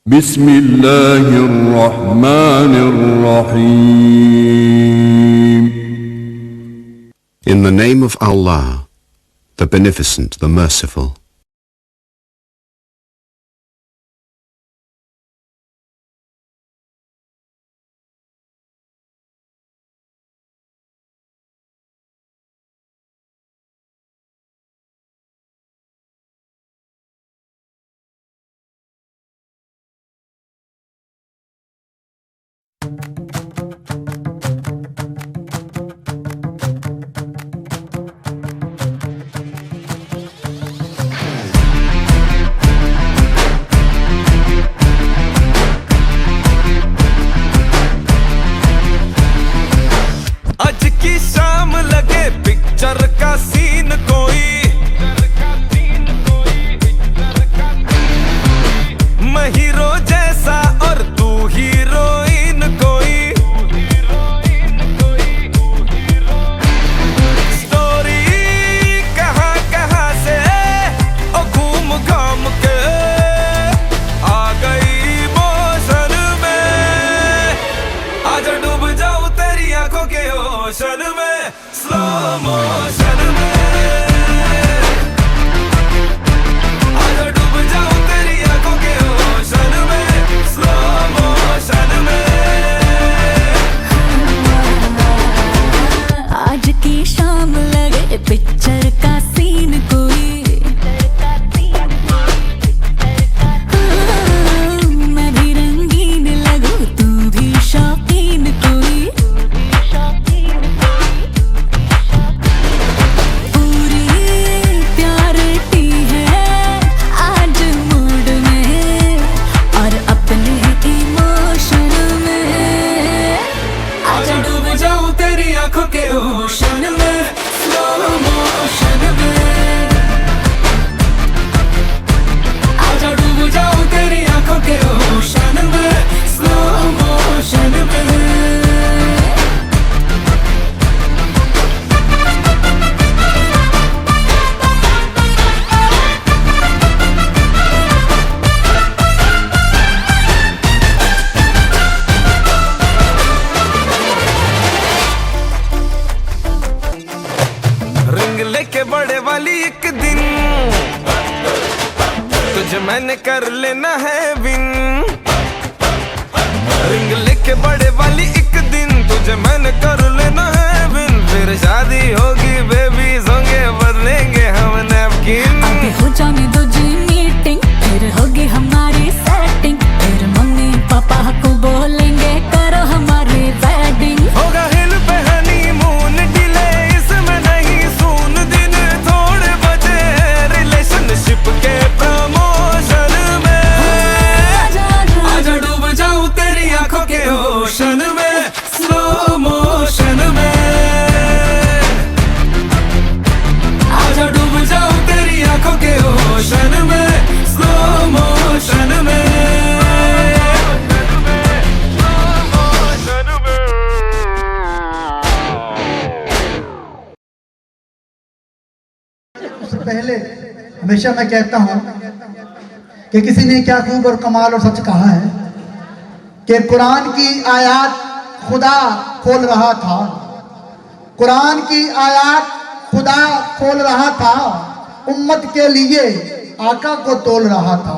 Bismillahirrahmanirrahim. In the name of Allah, the Beneficent, the Merciful. आज की शाम लगे पिक्चर का सीन कोई, मैं हीरो जैसा और तू हीरोइन कोई, स्टोरी कहाँ कहाँ से ओ घूम घाम के आ गई मोशन में, आज डूब जाऊं तेरी आंखों के ओशन में, स्लो मोशन में, आज डूब जाऊं तेरी आंखों के ओशन में, स्लो मोशन में। आज की शाम लगे पिक्चर का सीन कोई, मैं भी रंगीन लगूं तू भी शौकीन कोई, पूरी प्यारिटी है आज मूड में और अपने इमोशन में, आज डूब जाऊं तेरी आंखों के ओशन में, स्लो मोशन में, आज डूब जाऊं तेरी आंखों के ओशन में, स्लो मोशन में। रिंग लेके बड़े वाली एक दिन तुझे मैंने कर लेना है विन, रिंग लेके बड़े वाली एक दिन तुझे मैंने कर लेना है विन, फिर शादी होगी बेबी होंगे बदलेंगे हम नैपकिन, अभी हो जाने दो जी मीटिंग फिर होगी हमारी सेटिंग, फिर मम्मी पापा को बोलेंगे करो हमारी वेडिंग, होगा हिल पे हनीमून डिले इसमें नहीं सून, दिन थोड़े बचे हैं रिलेशनशिप के प्रमोशन में, आजा डूब जाऊं तेरी आंखों के ओशन में, स्लो मोशन में, आजा डूब जाऊं तेरी आंखों के ओशन में, स्लो मोशन में, उससे पहले हमेशा मैं कहता हूं कि किसी ने क्या खूब और कमाल और सच कहा है कि कुरान की आयत खुदा खोल रहा था, कुरान की आयत खुदा खोल रहा था, उम्मत के लिए आका को तोल रहा था,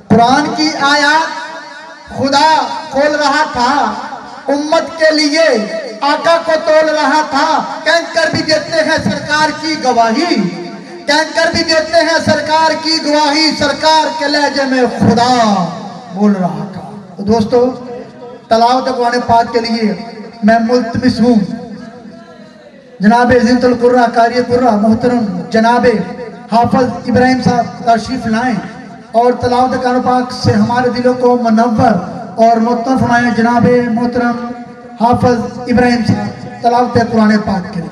कुरान की आयत खुदा खोल रहा था, उम्मत के लिए आका को तोल रहा था, कैंकर भी देते हैं सरकार की गवाही, कैंकर भी देते हैं सरकार की गवाही, सरकार के लहजे में खुदा बोल रहा था। तो दोस्तों तलावत कुरान पाक के लिए मैं मुल्तमिस हूँ जनाब ज़िंतुल कुर्रा कारी कुर्रा मोहतरम जनाब हाफिज इब्राहिम साहब तशरीफ लाएं और तलावत कुरान पाक से हमारे दिलों को मुनव्वर और मुत्तम फरमाएं। जनाब मोहतरम हाफिज इब्राहिम साहब तलावत कुरान पाक के लिए।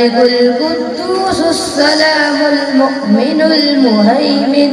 मलिकुल कुद्दूस सलामुल मुमिनुल मुहैमिन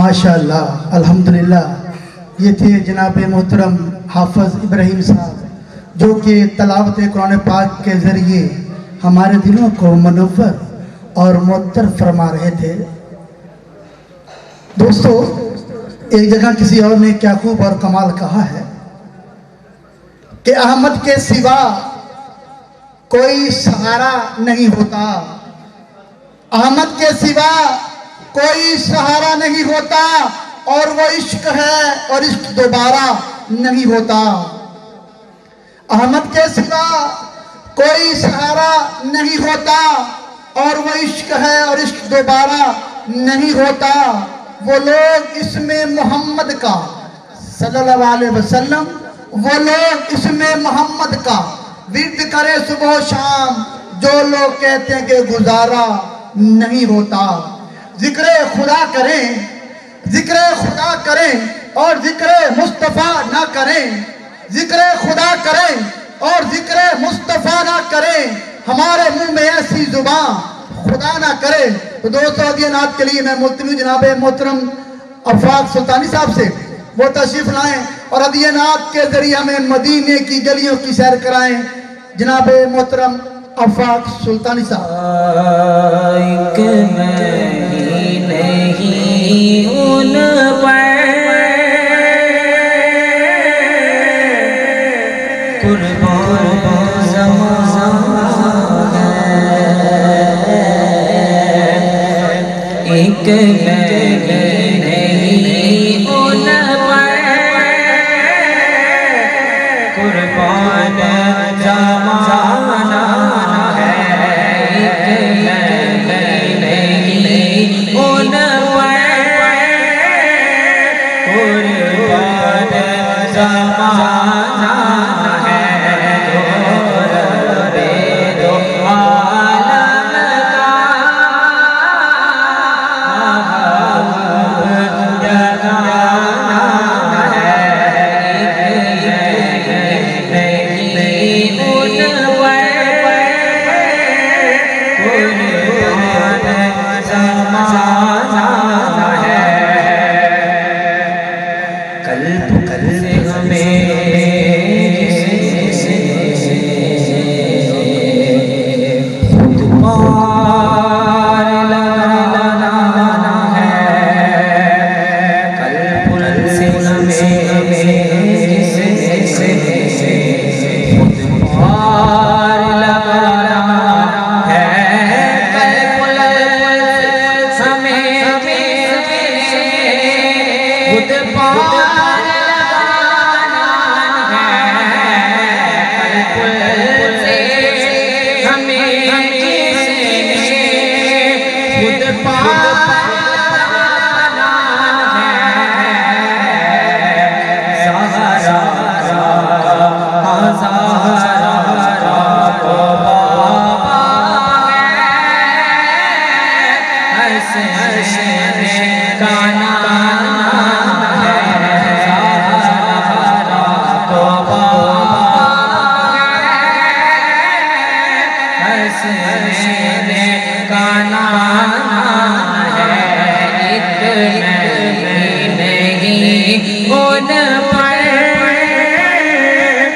माशाअल्लाह अल्हम्दुलिल्लाह। ये थे जनाब मोहतरम हाफिज इब्राहिम साहब जो कि तलावत कुरान पाक के ज़रिए हमारे दिलों को मनव्वर और मुअत्तर फरमा रहे थे। दोस्तों, एक जगह किसी और ने क्या खूब और कमाल कहा है कि अहमद के सिवा कोई सहारा नहीं होता, अहमद के सिवा कोई सहारा नहीं होता, और वो इश्क है और इश्क दोबारा नहीं होता। अहमद के सिवा कोई सहारा नहीं होता, और वो इश्क है और इश्क दोबारा नहीं होता। वो लोग इसमें मोहम्मद का सल्लल्लाहु अलैहि वसल्लम, वो लोग इसमें मोहम्मद का विर्द करे सुबह शाम, जो लोग कहते हैं कि गुजारा नहीं होता। जिक्र खुदा करें, जिक्र खुदा करें और जिक्र मुस्तफ़ा ना करें, जिक्र खुदा करें और जिक्र मुस्तफ़ा ना करें, हमारे मुंह में ऐसी जुबान खुदा ना करे। तो दोस्तों, अदिया नात के लिए मैं मुल्तमी जनाब मोहतरम अफाक सुल्तानी साहब से वो तशरीफ लाएं और अदिया नात के जरिए हमें मदीने की गलियों की सैर कराएं। जनाब मोहतरम अफाक सुल्तानी साहब। एक नहीं उन पर कुर्बान ज़माना है। एक नहीं उन पर कुर्बान ज़माना है। जो रब्बे दो आलम नहीं उन पर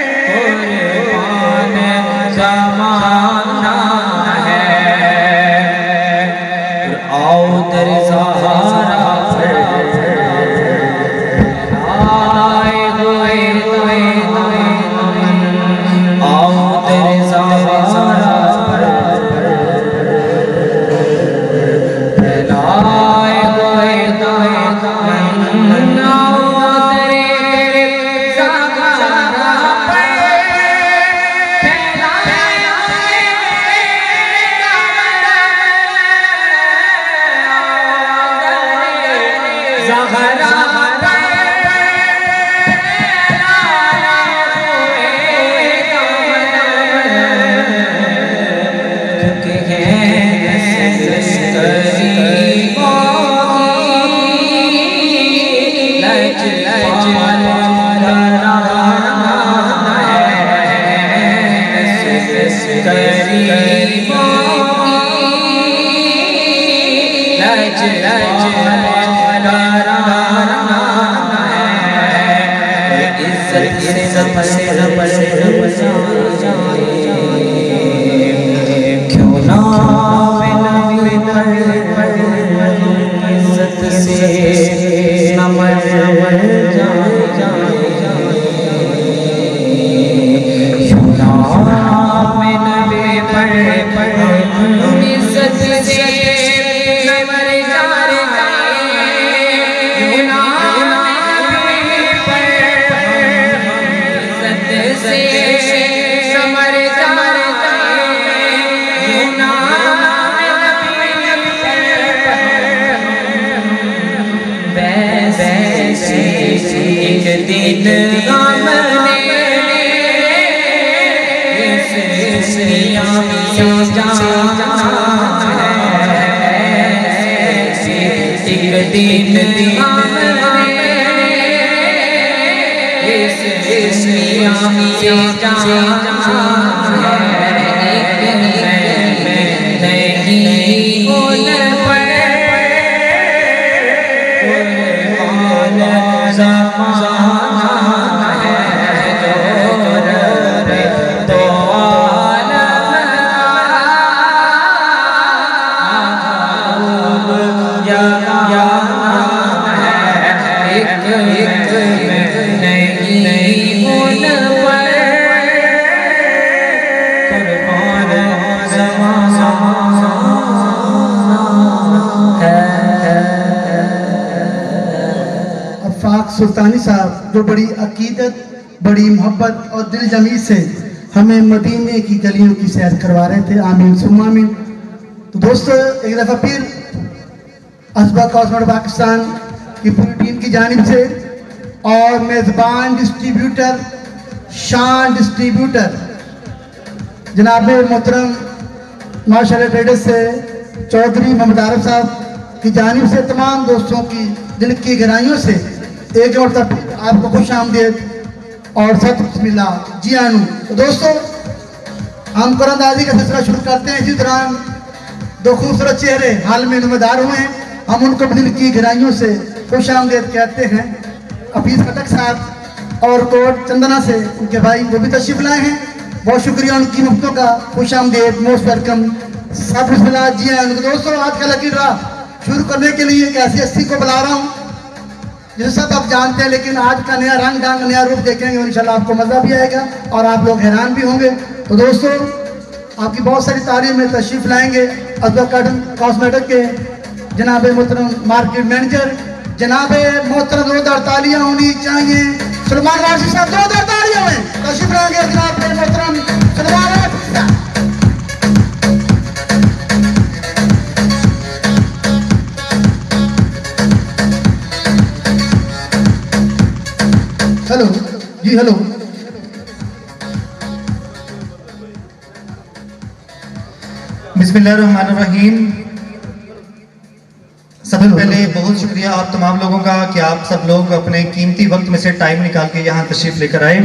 क्यों ना नबी पर इज्जत से नमर जाए क्यों ना नबी पर इज्जत से नमर जाए क्यों ना नबी पर इज्जत से समर जाए क्यों ना वैसे एक दिन गम ने इस दुनिया से जाना है एक दिन गम ने इस दुनिया से जाना है नहीं उन पर ज़माना है जो रब दो आलम या है एक नहीं उन पर कुर्बान ज़माना है। अफाक सुल्तानी साहब जो बड़ी अकीदत, बड़ी मोहब्बत और दिल जमी से हमें मदीने की गलियों की सैर करवा रहे थे। आमीन सुम्मा आमीन। तो दोस्तों एक दफ़ा फिर असबा कॉस्मेटिक पाकिस्तान की पूरी टीम की जानिब से और मेज़बान डिस्ट्रीब्यूटर शान डिस्ट्रीब्यूटर जनाब मोहतरम माशाल्लाह ट्रेडर्स से चौधरी मोहम्मद आरिफ साहब की जानिब से तमाम दोस्तों की दिल की गहराइयों से एक और तक आपको खुश आमदीद और सत बिस्मिल्लाह जी आनू। तो दोस्तों हम कुरानदाजी का सिलसिला शुरू करते हैं। इसी दौरान दो खूबसूरत चेहरे हाल में नुमादार हुए हैं, हम उनको दिल की गहराइयों से खुश आमदीद कहते हैं। हफीज खटक साहब और कोट चंदना से उनके भाई वो भी तशरीफ लाए हैं, बहुत शुक्रिया उनकी मुफ्तों का। खुश आमदीद, मोस्ट वेलकम, सत बिस्मिल्लाह जी आनू। दोस्तों आज का लकी ड्रा शुरू करने के लिए एक ऐसी हस्ती को बुला रहा हूँ जिसे सब आप जानते हैं, लेकिन आज का नया रंग ढंग नया रूप देखेंगे और इंशाल्लाह आपको मज़ा भी आएगा और आप लोग हैरान भी होंगे। तो दोस्तों आपकी बहुत सारी तारीफ में तशरीफ लाएंगे असबा कॉस्मेटिक के जनाब मोहतरम मार्केट मैनेजर जनाब मोहतरम जोरदार तालियां होनी चाहिए सलमान राशि साहब, जोरदार तालियां में तशरीफ लाएंगे जनाब मोहतरम सलमान राशि साहब। हेलो जी, हेलो। बिस्मिल्लाहिर्रहमानिर्रहीम। सबसे पहले बहुत शुक्रिया आप तमाम लोगों का कि आप सब लोग अपने कीमती वक्त में से टाइम निकाल के यहाँ तशरीफ लेकर आए।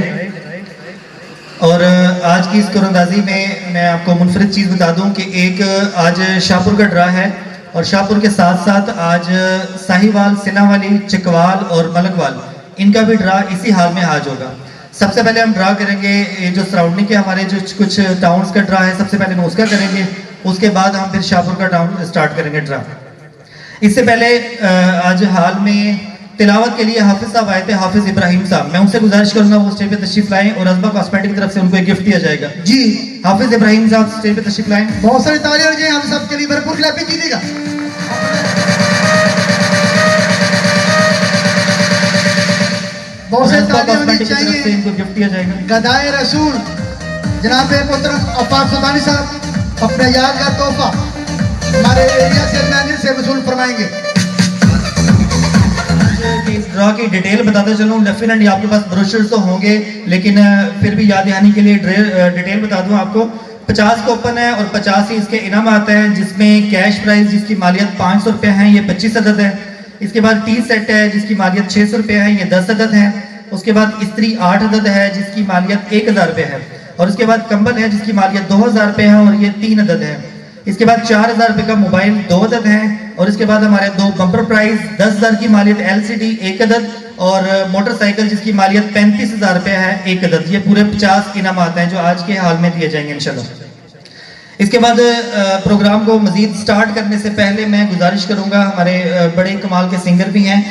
और आज की इस कुरानदाजी में मैं आपको मुनफरिद चीज़ बता दूं कि एक आज शाहपुर का ड्रा है और शाहपुर के साथ साथ आज साहिवाल, सिनावाली, चिकवाल और मलकवाल इनका भी ड्रा इसी हाल में आज होगा। सबसे पहले हम ड्रा करेंगे ये जो सराउंडिंग के हमारे जो कुछ टाउन्स का ड्रा है, सबसे पहले हम उसका करेंगे, उसके बाद हम फिर शाहपुर का टाउन स्टार्ट करेंगे ड्रा। इससे पहले आज हाल में तिलावत के लिए हाफिज साहब आए थे, हाफिज इब्राहिम साहब। मैं उनसे गुजारिश करूंगा वो स्टेज पे तशरीफ लाएं और असबा कॉस्मेटिक की तरफ से उनको एक गिफ्ट दिया जाएगा। जी हाफिज इब्राहिम साहब स्टेज पे तशरीफ लाएं। बहुत सारी तालियां हो जाए हम सब के लिए, भरपूर क्लैपिंग कीजिएगा। बहुत सारी तालियां होनी चाहिए। इनको गिफ्ट दिया जाएगा। गदाए रसूल जनाब मोहतरम अफाक सुल्तानी साहब अपने याद का तोहफा हमारे एरिया से मैनेजर से वसूल फरमाएंगे। ड्रा की डिटेल बताता चलूँ, डेफिनेटली आपके पास ब्रोशर्स तो होंगे लेकिन फिर भी याद दहानी के लिए डिटेल बता दूं आपको। 50 कूपन है और 50 ही इसके इनाम आते हैं, जिसमें कैश प्राइस जिसकी मालियत 500 रुपये है, ये 25 अदद है। इसके बाद टी सेट है जिसकी मालियत 600 रुपये है, ये 10 अदद है। उसके बाद इस्त्री 8 अदद है जिसकी मालियत 1000 रुपये है। और उसके बाद कंबल है जिसकी मालियत 2000 रुपये है और ये 3 अदद है। इसके बाद 4000 रुपये का मोबाइल 2 अदद है। और इसके बाद हमारे 2 बम्पर प्राइस 10,000 की मालियत LCD 1 अदद और मोटरसाइकिल जिसकी मालियत 35,000 रुपये है एक अदद। ये पूरे 50 इनाम आते हैं जो आज के हाल में दिए जाएंगे इंशाल्लाह। इसके बाद प्रोग्राम को मज़ीद स्टार्ट करने से पहले मैं गुजारिश करूँगा, हमारे बड़े कमाल के सिंगर भी हैं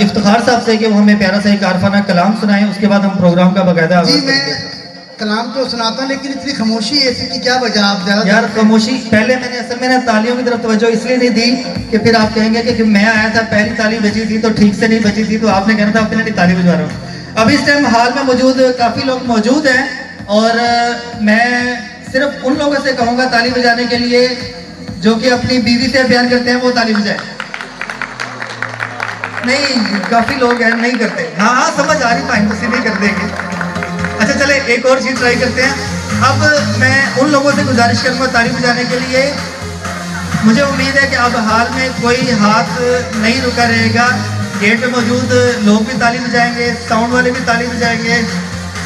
इफ्तिखार साहब से कि वो हमें प्यारा सा एक आरफाना कलाम सुनाएं। उसके बाद हम प्रोग्राम का बाकायदा जी मैं कलाम तो सुनाता हूँ, लेकिन इतनी खामोशी है इसकी क्या वजह? आप ज़्यादा यार खामोशी पहले मैंने असल में तालियों की तरफ तवज्जो इसलिए नहीं दी कि फिर आप कहेंगे कि मैं आया था पहली ताली बजी थी तो ठीक से नहीं बजी थी, तो आपने कहना था अपने नहीं ताली बजवा रहा हूँ। अब इस टाइम हाल में मौजूद काफ़ी लोग मौजूद हैं और मैं सिर्फ उन लोगों से कहूँगा ताली बजाने के लिए जो कि अपनी बीवी से प्यार करते हैं, वो ताली बजाए। नहीं काफ़ी लोग हैं नहीं करते। हाँ हाँ समझ आ रही, भाई तुम नहीं कर देंगे। अच्छा चले एक और चीज़ ट्राई करते हैं। अब मैं उन लोगों से गुजारिश करूँगा ताली बजाने के लिए। मुझे उम्मीद है कि अब हाल में कोई हाथ नहीं रुका रहेगा। गेट पे मौजूद लोग भी ताली बजाएंगे, साउंड वाले भी ताली बजाएंगे,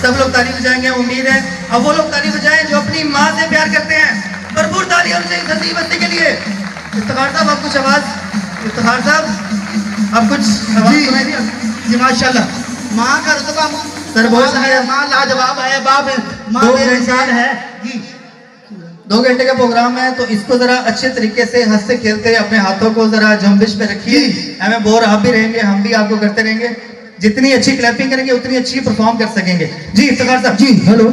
सब लोग ताली बजाएंगे उम्मीद है। अब वो लोग ताली बजाएं जो अपनी माँ से प्यार करते हैं। भरपूर ताली उनसे धरती बस्ती के लिए। इफ्तिखार साहब आप कुछ आवाज़, इफ्तिखार साहब आप कुछ आवाज़ सुनाई दिया जी माशाल्लाह। माँ का रुतबा सर बहुत शुक्रिया। माँ लाजवाब है, बाप माँ बेमिसाल है जी। 2 घंटे का प्रोग्राम है तो इसको जरा अच्छे तरीके से हंसते खेलते अपने हाथों को जरा जम्बिश पे रखिए। हमें बोर आप भी रहेंगे, हम भी आपको करते रहेंगे। जितनी अच्छी क्लैपिंग करेंगे उतनी अच्छी परफॉर्म कर सकेंगे। जी इफ्तिखार साहब। जी हेलो।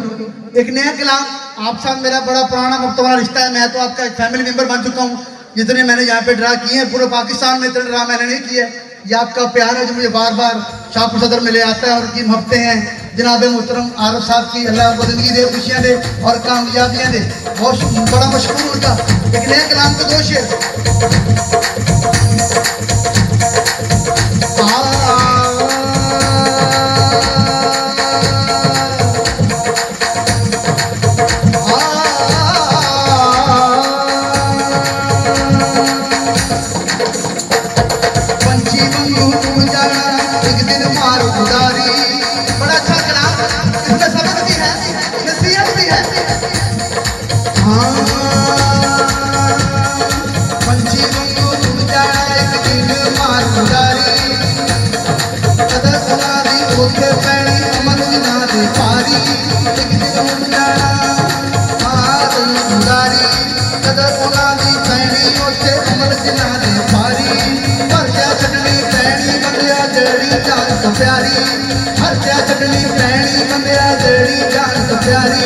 एक नया कलाम आप साथ मेरा बड़ा पुराना वक्त वाला रिश्ता है। मैं तो आपका एक फैमिली मेंबर बन चुका हूँ। जितने मैंने यहाँ पे ड्रा किए हैं पूरे पाकिस्तान में इतने ड्रा मैंने नहीं किए। ये आपका प्यार है जो मुझे बार बार शाहपुर सदर में ले आता है और की हफ्ते हैं जनाब मोहतरम आरफ साहब की, अल्लाह को ज़िंदगी दे, खुशियाँ दे और कामयाबियाँ दे। बहुत बड़ा मशहूर उनका एक नया कलाम के 2 शेर। प्यारी हर क्या चटनी पैनी बंदिया जेड़ी जान तो प्यारी।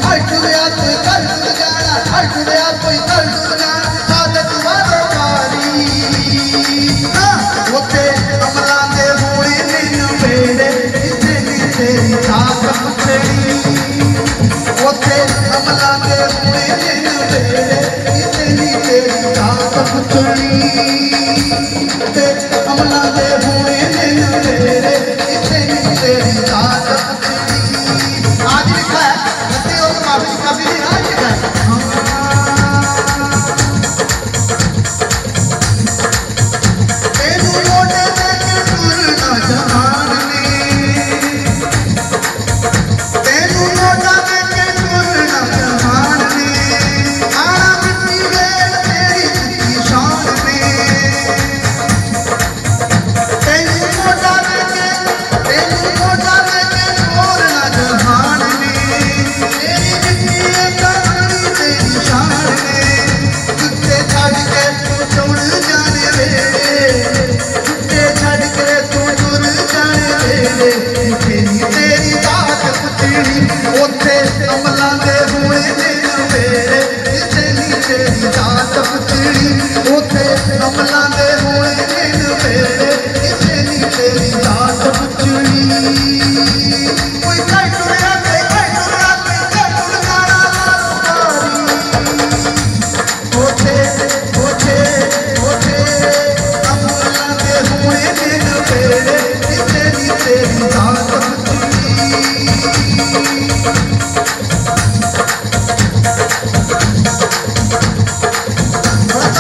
हर टुरिया कोई कर टुर जाना, हर टुरिया कोई कर टुर जाना, आदत वाले मारी उते अमला दे होए निन बेड़े इतनी तेरी साथ पकड़ी। उते अमला दे होए निन बेड़े इतनी तेरी साथ पकड़ी। उते अमला दे होए निन बेड़े इतनी तेरी साथ पकड़ी। आज लिखा है गलती हो तो माफी, कभी भी आज लिखा है। तेनू मोटे देके टुरना जहान में, तेनू मोटा देके टुरना जहान में, आना मिट्टी वेल तेरी जितनी शान में। तेनू मोटा देके टुरना जहान में, तेरी जितनी कहानी तेरी शान में। कुत्ते छड़ के तू टुर जाने वेले, कुत्ते छड़ के तू टुर जाने वेले, तेरी बात पुछड़ी उथे अमला दे हुए दिन वेले। तेरी बात पुछड़ी उथे अमला दे हुए दिन वेले, तेरी बात पुछड़ी। कोई कर टुरिया कोई कर टुरिया कोई कर टुर जाना ओथे ओथे ओथे अमला दे हुए दिन वेले, तेरी बात पुछड़ी। बड़ा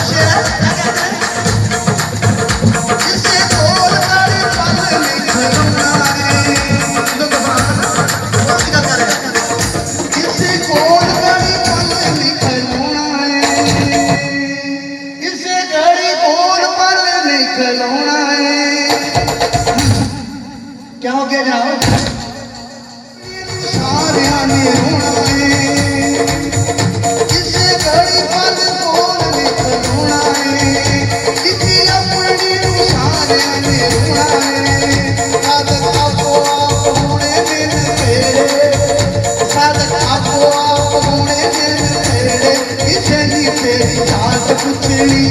होने तेरे किसे नी तेरी जात पुछड़ी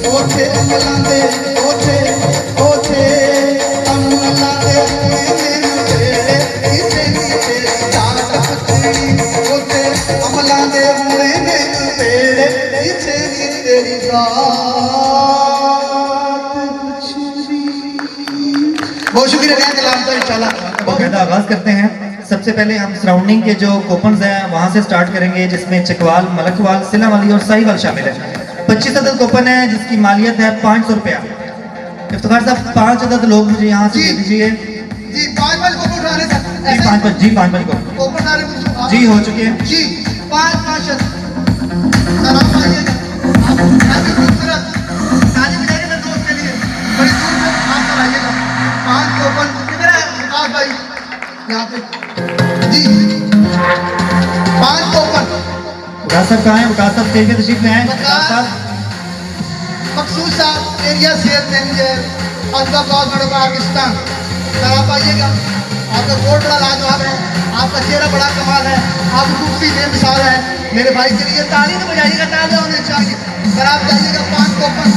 ओथे अमला दे ओथे ओथे अमला दे तेरे किसे नी तेरी जात पुछड़ी ओथे अमला दे होने तेरे किसे नी तेरी जात पुछड़ी। बहुत शुक्रिया कलाम का इंशाल्लाह। बाकायदा आगाज करते हैं। सबसे पहले हम सराउंडिंग के जो कूपन्स हैं वहां से स्टार्ट करेंगे, जिसमें चकवाल, मलकवाल, सिलावाली और साहिवाल शामिल है। 25 अदद कूपन है जिसकी मालियत है 500 रुपया। इफ्तिखार साहब 5 अदद लोग मुझे यहाँ से दे दीजिए। जी 5 कॉपन उठाने जी 5 को कॉपन सारे जी हो चुके हैं। जी 5 सर आप आइएगा। आप काफी खूबसूरत ताली बजाइए मेरे दोस्त के लिए, बड़ी दूर से आप सब आइएगा। 5 कॉपन किधर है विकास भाई? यहाँ पे जी 5 कॉपन। विकास साहब कहाँ हैं? विकास साहब स्टेज पे तशरीफ ले आए। विकास साहब मखसूस साहब एरिया सेहत मैनेजर अजबा पाकिस्तान, सर आप आइएगा। आपका कोट बड़ा लाजवाब है, आपका चेहरा बड़ा कमाल है, आपकी खूबसूरती बेमिसाल है। मेरे भाई के लिए ताली तो बजाइएगा, ताली होनी चाहिए। सर आप जाइएगा 5 कॉपन।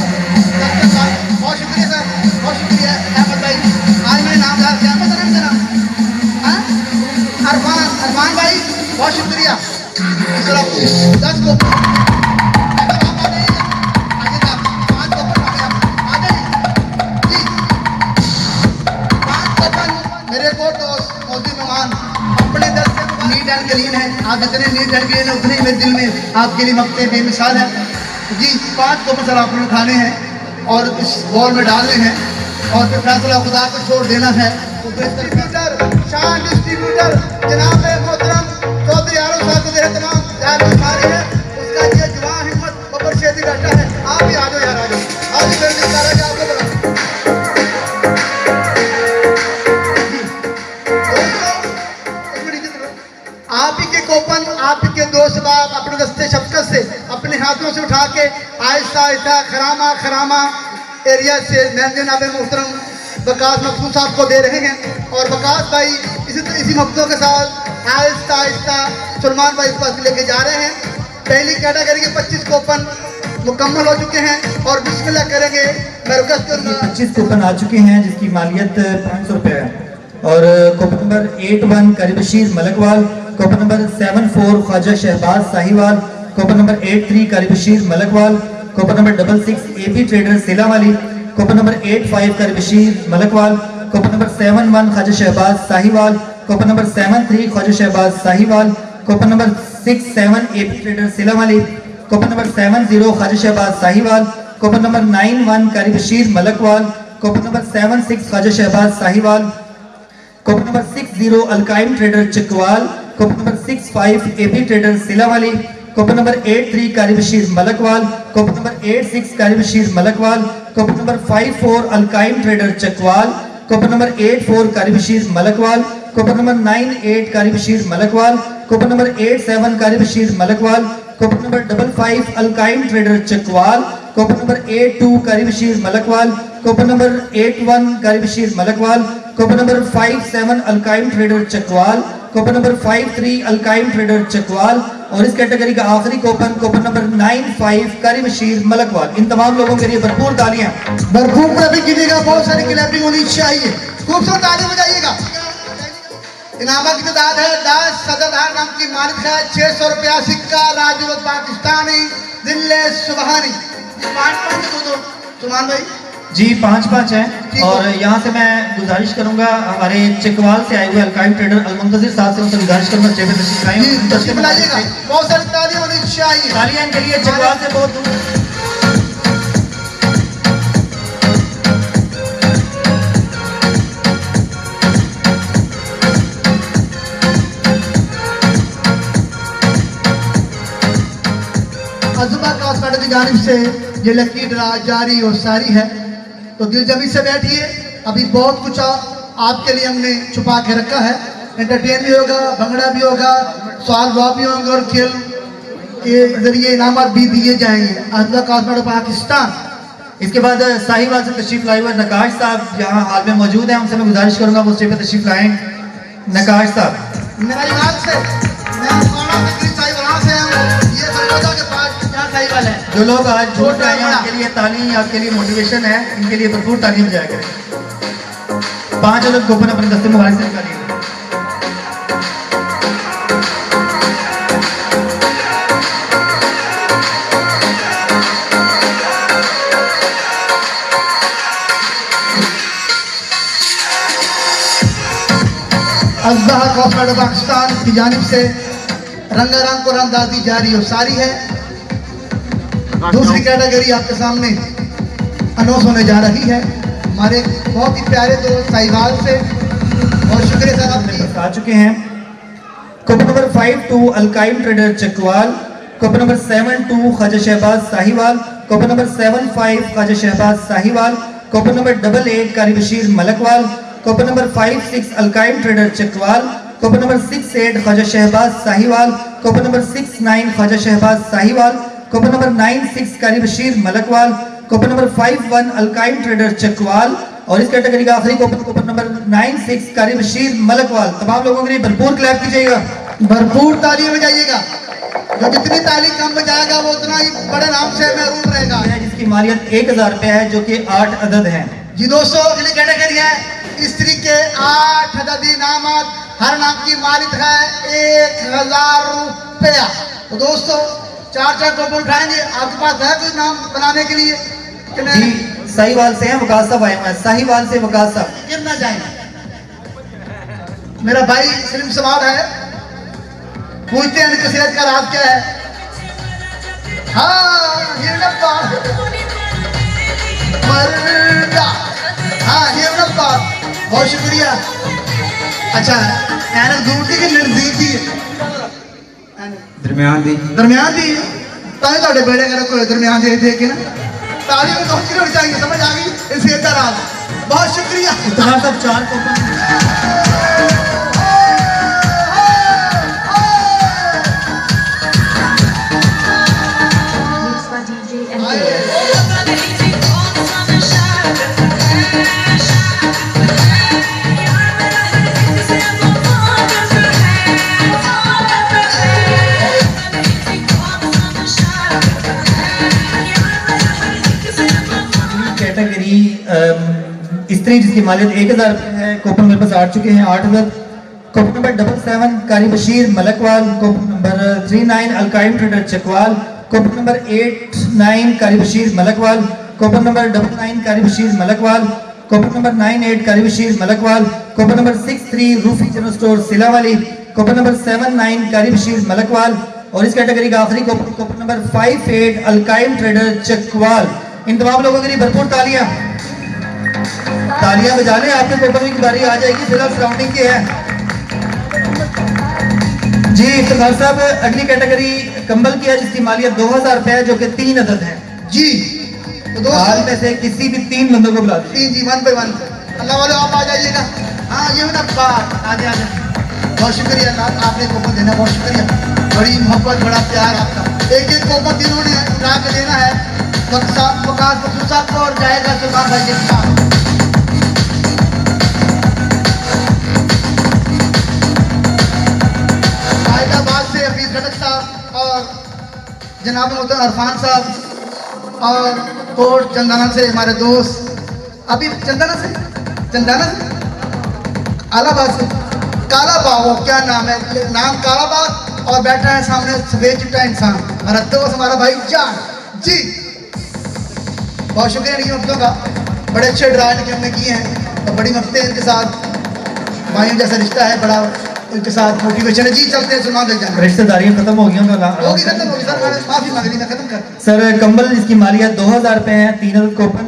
बहुत शुक्रिया सर, बहुत शुक्रिया अहमद भाई। आज मेरे नाम था अहमद है मेरा, अरमान भाई बहुत शुक्रिया। सर आप 10 कॉपन अपने दर से नीट एंड क्लीन है। आप जितने नीट एंड क्लीन है उतने मेरे दिल में आपके लिए मकते बेमिसाल है। जी 5 कॉपन सर आपने उठाने हैं और इस बॉल में डालने हैं और फिर फैसला खुदा को छोड़ देना है। डिस्ट्रीब्यूटर शान डिस्ट्रीब्यूटर जनाब मोहतरम चौधरी आरो साहब को तमाम सारे हैं। उसका ये जवान हिम्मत बबर शेदी बैठा है। आप भी आ जाओ यार, आ जाओ आप भी कर दिया आपको बड़ा। आप ही के कूपन आप ही के दोस्त बाप अपने दस्ते शफकत से अपने हाथों से उठा के आहिस्ता आहिस्ता खरामा खरामा एरिया से मैनेजर नाबे मोहतरम वकास मखसूस साहब को दे रहे हैं। और वकास भाई इसी मकसदों के साथ आहिस्ता आहिस्ता सलमान भाई के पास लेके जा रहे हैं। पहली कैटेगरी के 25 कूपन मुकम्मल हो चुके हैं और बिस्मिल्लाह करेंगे। मैं रिक्वेस्ट करूंगा 25 कूपन आ चुके हैं जिसकी मालियत 500 रुपये है। और coupon number 81 Qari Bashir Malakwal, coupon number 74 Khawaja Shahbaz Sahiwal, coupon number 83 Qari Bashir Malakwal, coupon number 66 AP trader Silawali, coupon number 85 Qari Bashir Malakwal, coupon number 71 Khawaja Shahbaz Sahiwal, coupon number 73 Khawaja Shahbaz Sahiwal, coupon number 67 AP trader Silawali, coupon number 70 Khawaja Shahbaz Sahiwal, coupon number 91 Qari Bashir Malakwal, coupon number 76 Khawaja Shahbaz Sahiwal, coupon number 60 अलकाइम trader Chakwal, coupon number 65 AP trader Silawali, coupon number 83 Qari Bashir Malakwal, coupon number 86 Qari Bashir Malakwal, coupon number 54 Alqaim trader Chakwal, coupon number 84 Qari Bashir Malakwal, coupon number 98 कारी Bashir Malakwal, coupon number 87 Qari Bashir Malakwal, coupon number 55 Alqaim trader Chakwal, coupon number 82 Qari Bashir Malakwal, coupon number 81 Qari Bashir Malakwal, coupon number 57 Alqaim trader Chakwal, coupon number 53 Alqaim trader Chakwal. और इस category का आखिरी coupon coupon number 95 कारी बशीर मलकवाल। इन तमाम लोगों के लिए भरपूर तालियां, भरपूर क्लैपिंग कीजिएगा, बहुत सारी क्लैपिंग होनी चाहिए, खूबसूरत ताली बजाइएगा। इनामा की तादाद है 10 सदरदार नाम की मालिक है 600 रुपया सिक्का राजू पाकिस्तानी दिल्ले सुबहानी। 5-5 दो सुमान भाई जी 5-5 है। और यहाँ से मैं गुजारिश करूंगा हमारे चकवाल से आए हुए अलकाइम ट्रेडर अलमुंतजिर साहब से उनसे गुजारिश करूंगा जी तशरीफ लाइएगा, बहुत सारी तालियां होनी चाहिए। तालियां इनके लिए चकवाल से बहुत दूर। अज़मा कास्मेटिक की जानिब से ये लकी ड्रा जारी और सारी है, तो दिल जमी से बैठिए। अभी बहुत कुछ आपके लिए हमने छुपा के रखा है। एंटरटेन भी होगा, भंगड़ा भी होगा, सवाल जवाब भी होंगे और खेल के जरिए इनामात भी दिए जाएंगे। अज़मा कास्मेटिक पाकिस्तान। इसके बाद साहिवाल से तशरीफ लाए हुए नकाश साहब यहाँ हाल में मौजूद हैं, उनसे मैं गुजारिश करूंगा वो स्टेज पे तशरीफ लाएं। नकाश साहब मेरा ईमान से मैं जो लोग आज छोड़ रहे हैं उनके लिए ताली, आपके लिए मोटिवेशन है, इनके लिए भरपूर तालियां बजाया करें। 5 अलग कूपन अपने दस्ते मुबारक से निकालिए। अज़बह कॉस्मेटिक पाकिस्तान की जानिब से रंगारंग कुरानदाजी जारी और सारी है। दूसरी कैटेगरी आपके सामने अनाउंस होने जा रही है हमारे बहुत ही प्यारे दोस्त साहिवाल से। और शुक्रिया सर आपकी। आ चुके हैं coupon number 52 Alqaim trader Chakwal, coupon number 72 Khawaja Shahbaz Sahiwal, coupon number 75 Khawaja Shahbaz Sahiwal, coupon number 88 Qari Bashir Malakwal, coupon number 56 Alqaim trader Chakwal, coupon number 68 Khawaja Shahbaz Sahiwal, coupon number 69 Khawaja Shahbaz Sahiwal, coupon number 96 Qari Bashir Malakwal, coupon number 51 Alqaim trader Chakwal और इस कैटेगरी का आखिरी कूपन नंबर 96 कारी बशीर मलकवाल। तमाम लोगों के लिए भरपूर क्लैप कीजिएगा, भरपूर तालियां बजाइएगा। जो जितनी ताली कम बजाएगा वो उतना ही बड़े नाम से महरूम रहेगा। जिसकी मालियत 1000 रुपया है, जो कि 8 अदद हैं। जी दोस्तों, अगली कैटेगरी है स्त्री के 8 अददी नामात, हर नाम की मालिक है 1000 रुपया। तो दोस्तों 4 कूपन उठाएंगे। आपके पास है कोई नाम बनाने के लिए कि नहीं? जी साहिवाल से हैं वकास साहब आए हुए हैं, साहिवाल से वकास साहब। गिरना जाएंगे। मेरा भाई सलीम सवाल है, पूछते हैं इनकी सेहत का राज क्या है। हाँ ये नब्बा मर्दा, हाँ ये नब्बा, बहुत शुक्रिया। अच्छा ऐनक दूर थी कि नजदीक थी? दरमियान दी दरमियान दी। ताकि ਤੁਹਾਡੇ बेड़े करो कोई दरमियान दे देख के ना ताली में पहुंच होनी चाहिए। समझ आ गई इस सेहत का राज। बहुत शुक्रिया। इतना सब 4 कूपन कैटेगरी स्त्री जिसकी मालियत 1000 रुपये है। कूपन मेरे पास आ चुके हैं 8 अदद। Coupon number 77 Qari Bashir Malakwal, coupon number 39 Alqaim trader Chakwal, coupon number 89 Qari Bashir Malakwal, coupon number 99 कारी बशीर मलकवाल, कूपन नंबर 98 कारी Bashir Malakwal, coupon number 63 Rufi general store सिलावाली, coupon number 79 कारी बशीर मलकवाल और इस कैटेगरी का आखिरी कूपन नंबर 58 अलकाइम ट्रेडर चकवाल। इन तमाम लोगों के लिए भरपूर तालियां बजा लें। आपके कूपन की बारी आ जाएगी, फिलहाल सराउंडिंग की है। जी इफ्तिखार साहब, अगली कैटेगरी कंबल की है जिसकी मालियत 2000 रुपए है, जो कि 3 अदद है। जी तो हाल में से किसी भी 3 बंदों को बुला दीजिए। जी 1 by 1 अल्लाह वाले आप आ जाइएगा। हाँ ये ना बात आगे आगे। बहुत शुक्रिया अल्लाह, आपने कूपन देना बहुत शुक्रिया। बड़ी मोहब्बत बड़ा प्यार आपका। एक कूपन जिन्होंने उठा के देना है वकास बख्शू साहब को और जाएगा सुल्तान भाई के साथ। हैदराबाद से हफीज खटक साहब और जनाब मोहतरम अरफान साहब और कोट चंदाना से हमारे दोस्त अभी चंदाना से आलाबाद से काला बाग, वो क्या नाम है, नाम काला बाग और बैठा है सामने सफेद चिट्टा इंसान हमारा दोस्त हमारा भाई जान जी। बहुत शुक्रिया इनकी मफ्तों का, बड़े अच्छे ड्राइव इनके हमने किए हैं और बड़ी मफ्तें इनके साथ भाइयों जैसा रिश्ता है, बड़ा इनके साथ मोटिवेशन है। जी चलते हैं सुना दे जाए। रिश्तेदारियां खत्म हो गई होगी खत्म होगी सर, मैंने माफी मांग ली, मैं खत्म कर। सर कंबल जिसकी मालियत 2000 रुपए है, 3 अदद coupon.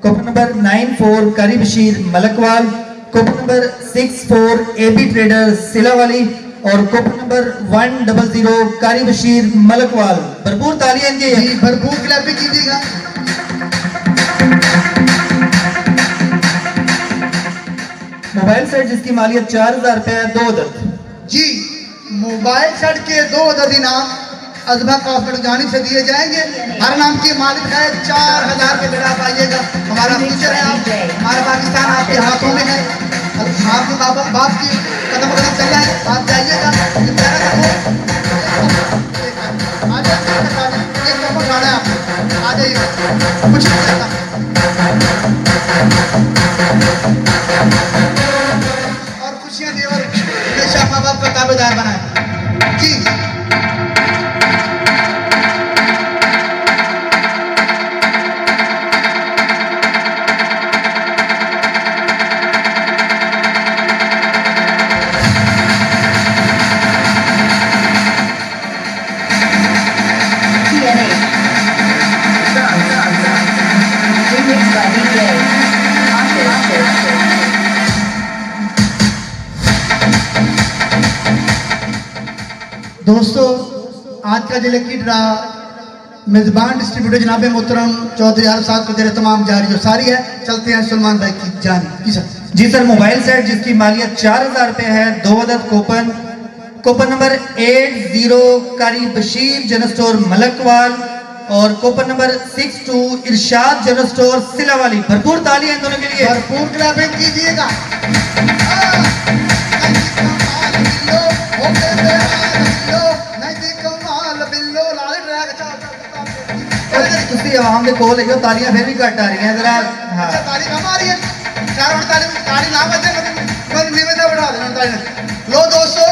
Coupon number 94 Qari Bashir Malakwal, coupon number 64 AB trader Silawali और कूपन नंबर 100 कारी बशीर मलकवाल। भरपूर तालियां इनके। जी भरपूर क्लैप भी कीजिएगा। मोबाइल सेट जिसकी मालियत 4000 रुपए है, 2 अदद। जी मोबाइल सेट के 2 अदद इनाम अज़बा कॉस्मेटिक जानिब से दिए जाएंगे। हर नाम की मालिक है 4000 के बेड़ा पाइएगा। हमारा फ्यूचर है आप, हमारा पाकिस्तान आपके हाथों में है। आपके बाप की कदम कदम चल रहा है, आप जाइएगा। एक कदम उठाना है आपको। कुछ नहीं कहता। और खुशियां दे और हमेशा माँ बाप का ताबेदार बनाए जी। दोस्तों, आज का जो लकी ड्रा मेजबान डिस्ट्रीब्यूटर जनाब मोहतरम चौधरी आरिफ साहब को दे रहे तमाम जारी जो सारी है। चलते हैं सलमान भाई की जानी। जी सर, मोबाइल सेट जिसकी मालियत 4000 रुपए है, 2 अदद कूपन, कूपन नंबर 80 कारी बशीर जनरल स्टोर मलकवाल और कूपन नंबर 62 इरशाद जनरल स्टोर सिलावाली। भरपूर तालियां इन दोनों के लिए, भरपूर क्लैपिंग कीजिएगा। आवाम ने कोल है तालियां फिर भी घट आ रही हैं जरा। हाँ ताली कम आ रही है, ताली ना बजे मैं निवेदन बढ़ा देना ताली। लो दोस्तों,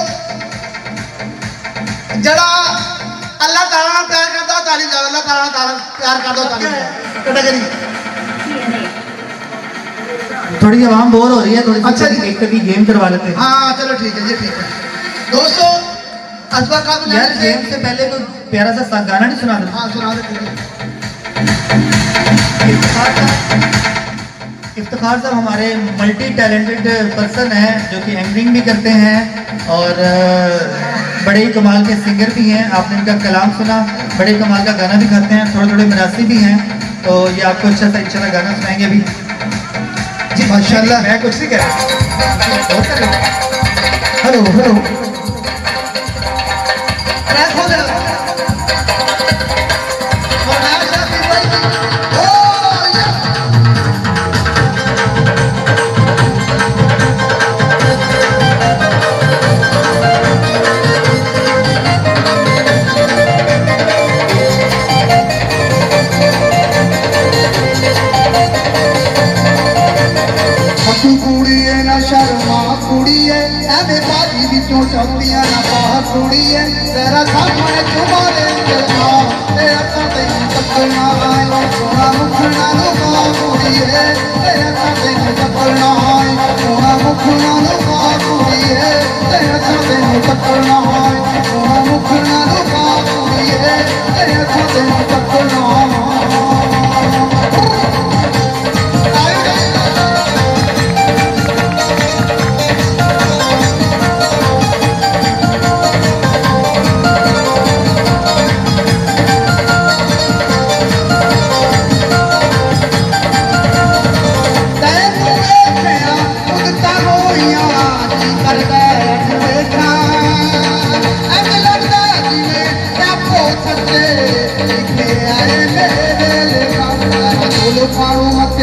जड़ा अल्लाह ताला प्यार करता ताली जाओ, अल्लाह ताला प्यार कर दो ताली कैटेगरी। थोड़ी आवाम बोर हो रही है, थोड़ी अच्छा जी, एक कभी गेम करवा लेते हैं। हाँ चलो ठीक है, ये ठीक है। दोस्तों असबा का यार गेम से पहले कोई प्यारा सा गाना नहीं सुना देते? हाँ सुना देते। इफ्तिखार साहब हमारे मल्टी टैलेंटेड पर्सन हैं जो कि एंकरिंग भी करते हैं और बड़े ही कमाल के सिंगर भी हैं। आपने इनका कलाम सुना, बड़े कमाल का गाना भी गाते हैं, थोड़े थोड़े मरासी भी हैं। तो ये आपको अच्छा सा इंशाल्लाह गाना सुनाएंगे अभी जी। माशाल्लाह। मैं कुछ नहीं कह रहा। हेलो हेलो चौथियां ना बाहर कुड़िए तेरा सामने तुम्हारे चलना तेरा साथे टक्करना है सोना मुखना लुका कुड़िए तेरा साथे टक्करना है सोना मुखना लुका कुड़िए तेरा साथे टक्करना है सोना मुखना लुका कुड़िए तेरा साथे टक्करना है।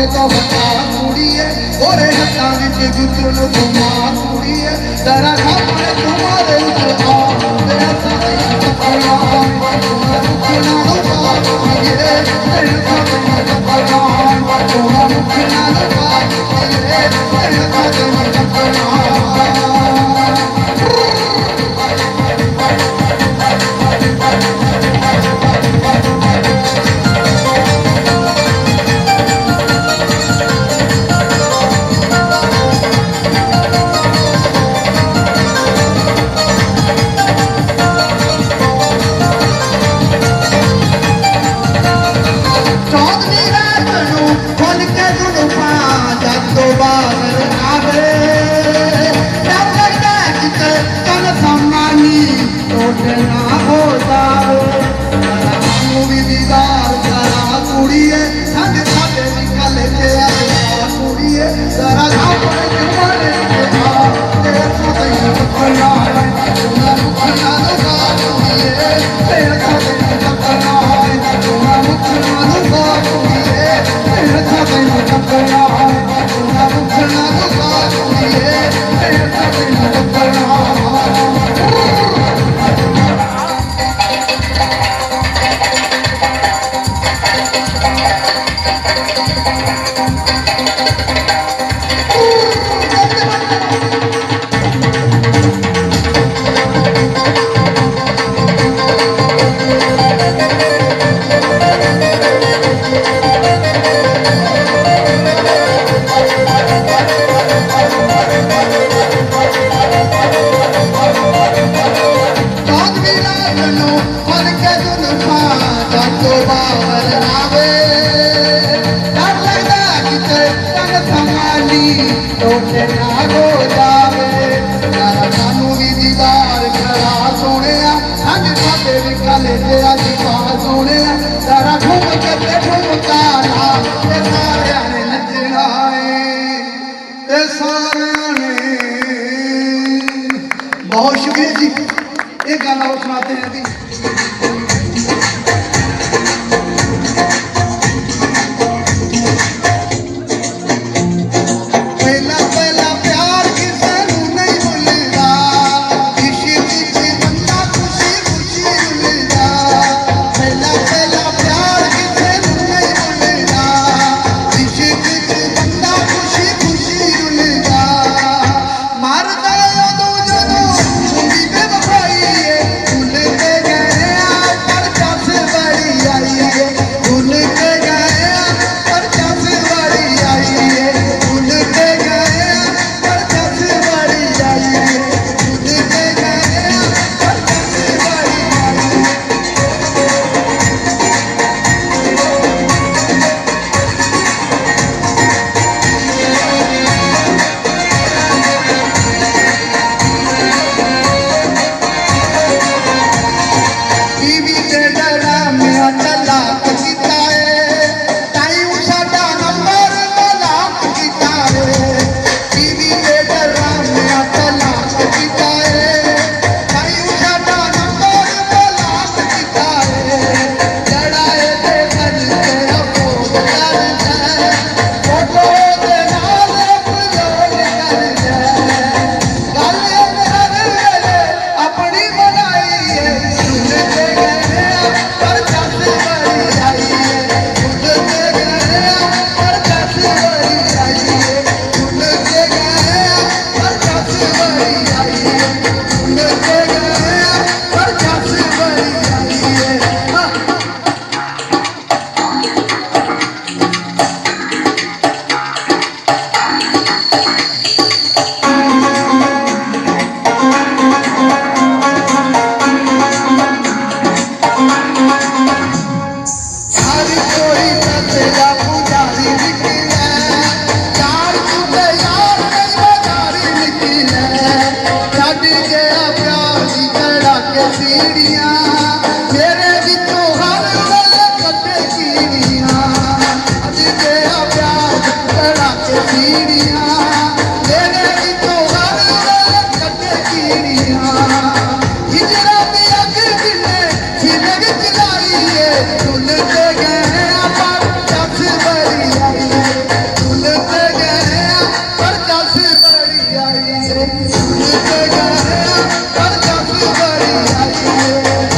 तो बता कुड़िए ओरे हत्ता विच गुतरू घुमा कुड़िए तेरा सामने तुम्हारे उतरा तेरा साथे टक्करना सोना मुखना लुका कुड़िए तेरा साथे टक्करना सोना मुखना लुका कुड़िए तेरा साथे टक्करना। तनु मन के जुल्फा जातो बावर आवे डर लगदा किते तन संभाली टोटे ना हो जावे सारा कानू भी दीदार करा सोनिया अज साडे भी काले ते अज पा सोनिया सारा घूम के ते घूमता ना ते सारे ने नचना है ते सारे ने बहुत शुक्रिया जी एक गाना और सुनाते हैं अभी पहला पहला प्यार किसे नहीं भूलदा इश्क च बंदा खुशी खुशी रुलदा पहला पहला प्यार किसे नहीं भूलदा इश्क च बंदा खुशी खुशी रुलदा मारदा उदों जदों हुंदी बेवफाई है भूल के गए पर चस बड़ी आई है भूल के गए पर चस बड़ी आई है भूल के गए पर चस बड़ी आई है भूल के गए पर चस बड़ी आई है टीवी ते डरा में तलाक कीता है ताईं साडा नंबर तलाक कीता है टीवी ते डरा में तलाक कीता है ताईं साडा नंबर तलाक कीता है लड़ाई ते कर के अपोज करदा फोटो दे नाल अपलोड करदा गल मेरे अपनी बनाई है सुन के गए पर चस बड़ी आई है सुन के गए पर चस बड़ी आई है सुन के गए पर चस बड़ी आई है सुन के गए पर चस बड़ी आई है हर कोई तेरा पुजारी निकले यार तुझे यार तेरा जारी निकले छड़ गया प्यार दी चढ़ा के सीढ़ियां मेरे विचों हर वेले कटे कीड़ियां छड़ गया प्यार दी चढ़ा के सीढ़ियां मेरे विचों हर वेले कटे कीड़ियां हिजरा दी अग जिन्ने सीने विच लाई है सुन के गए पर चस बड़ी आई है सुन के गए पर चस बड़ी आई है सुन के गए पर चस बड़ी आई है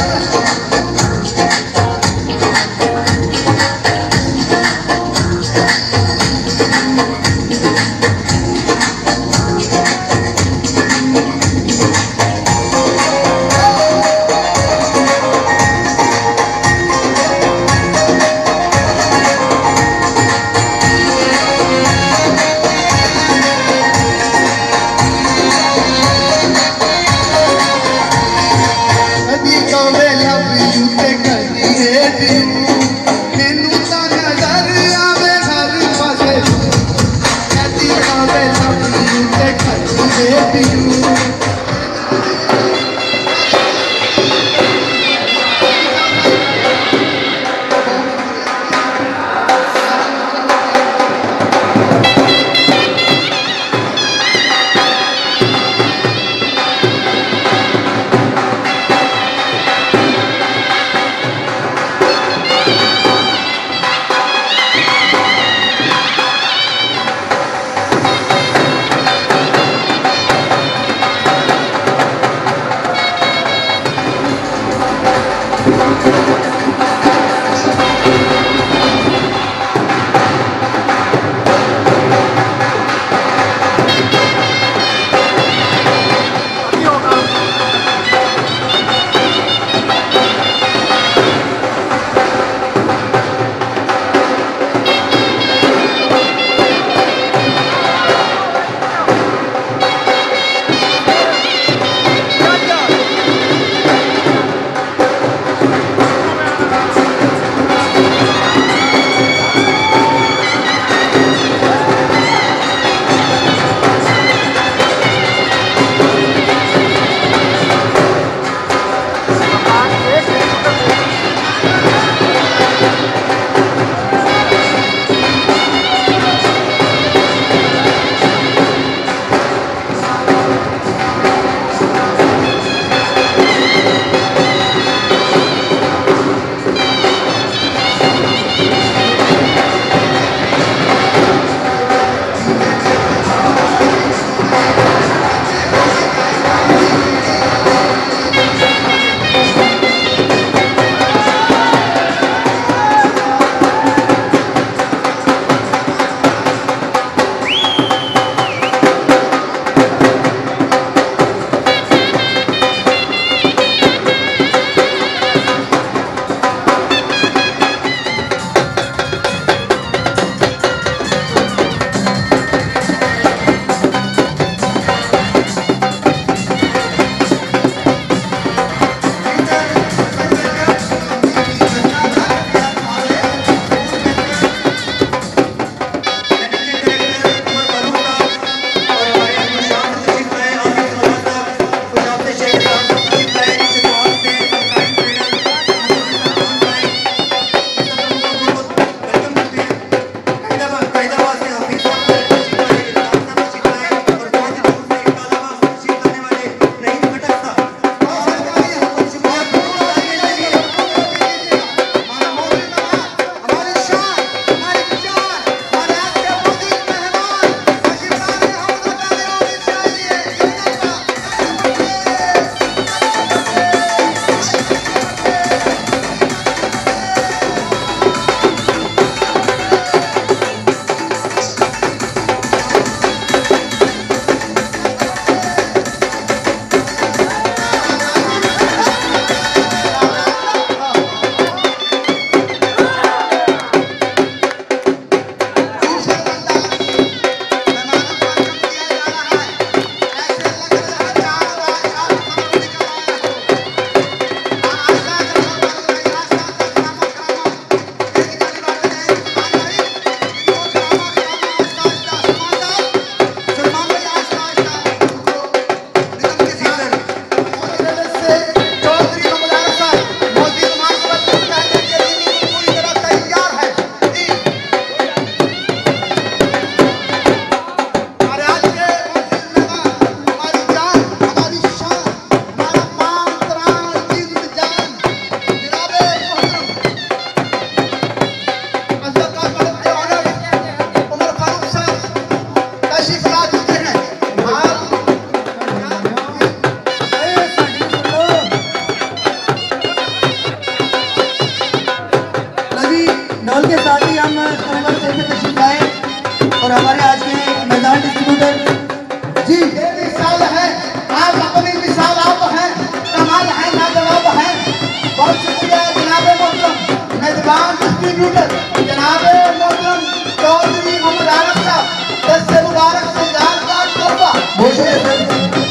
डिस्ट्रीब्यूटर जनाब मोहतरम चौधरी मोहम्मद आलम साहब, 10 से मुबारक से यादगार तोहफा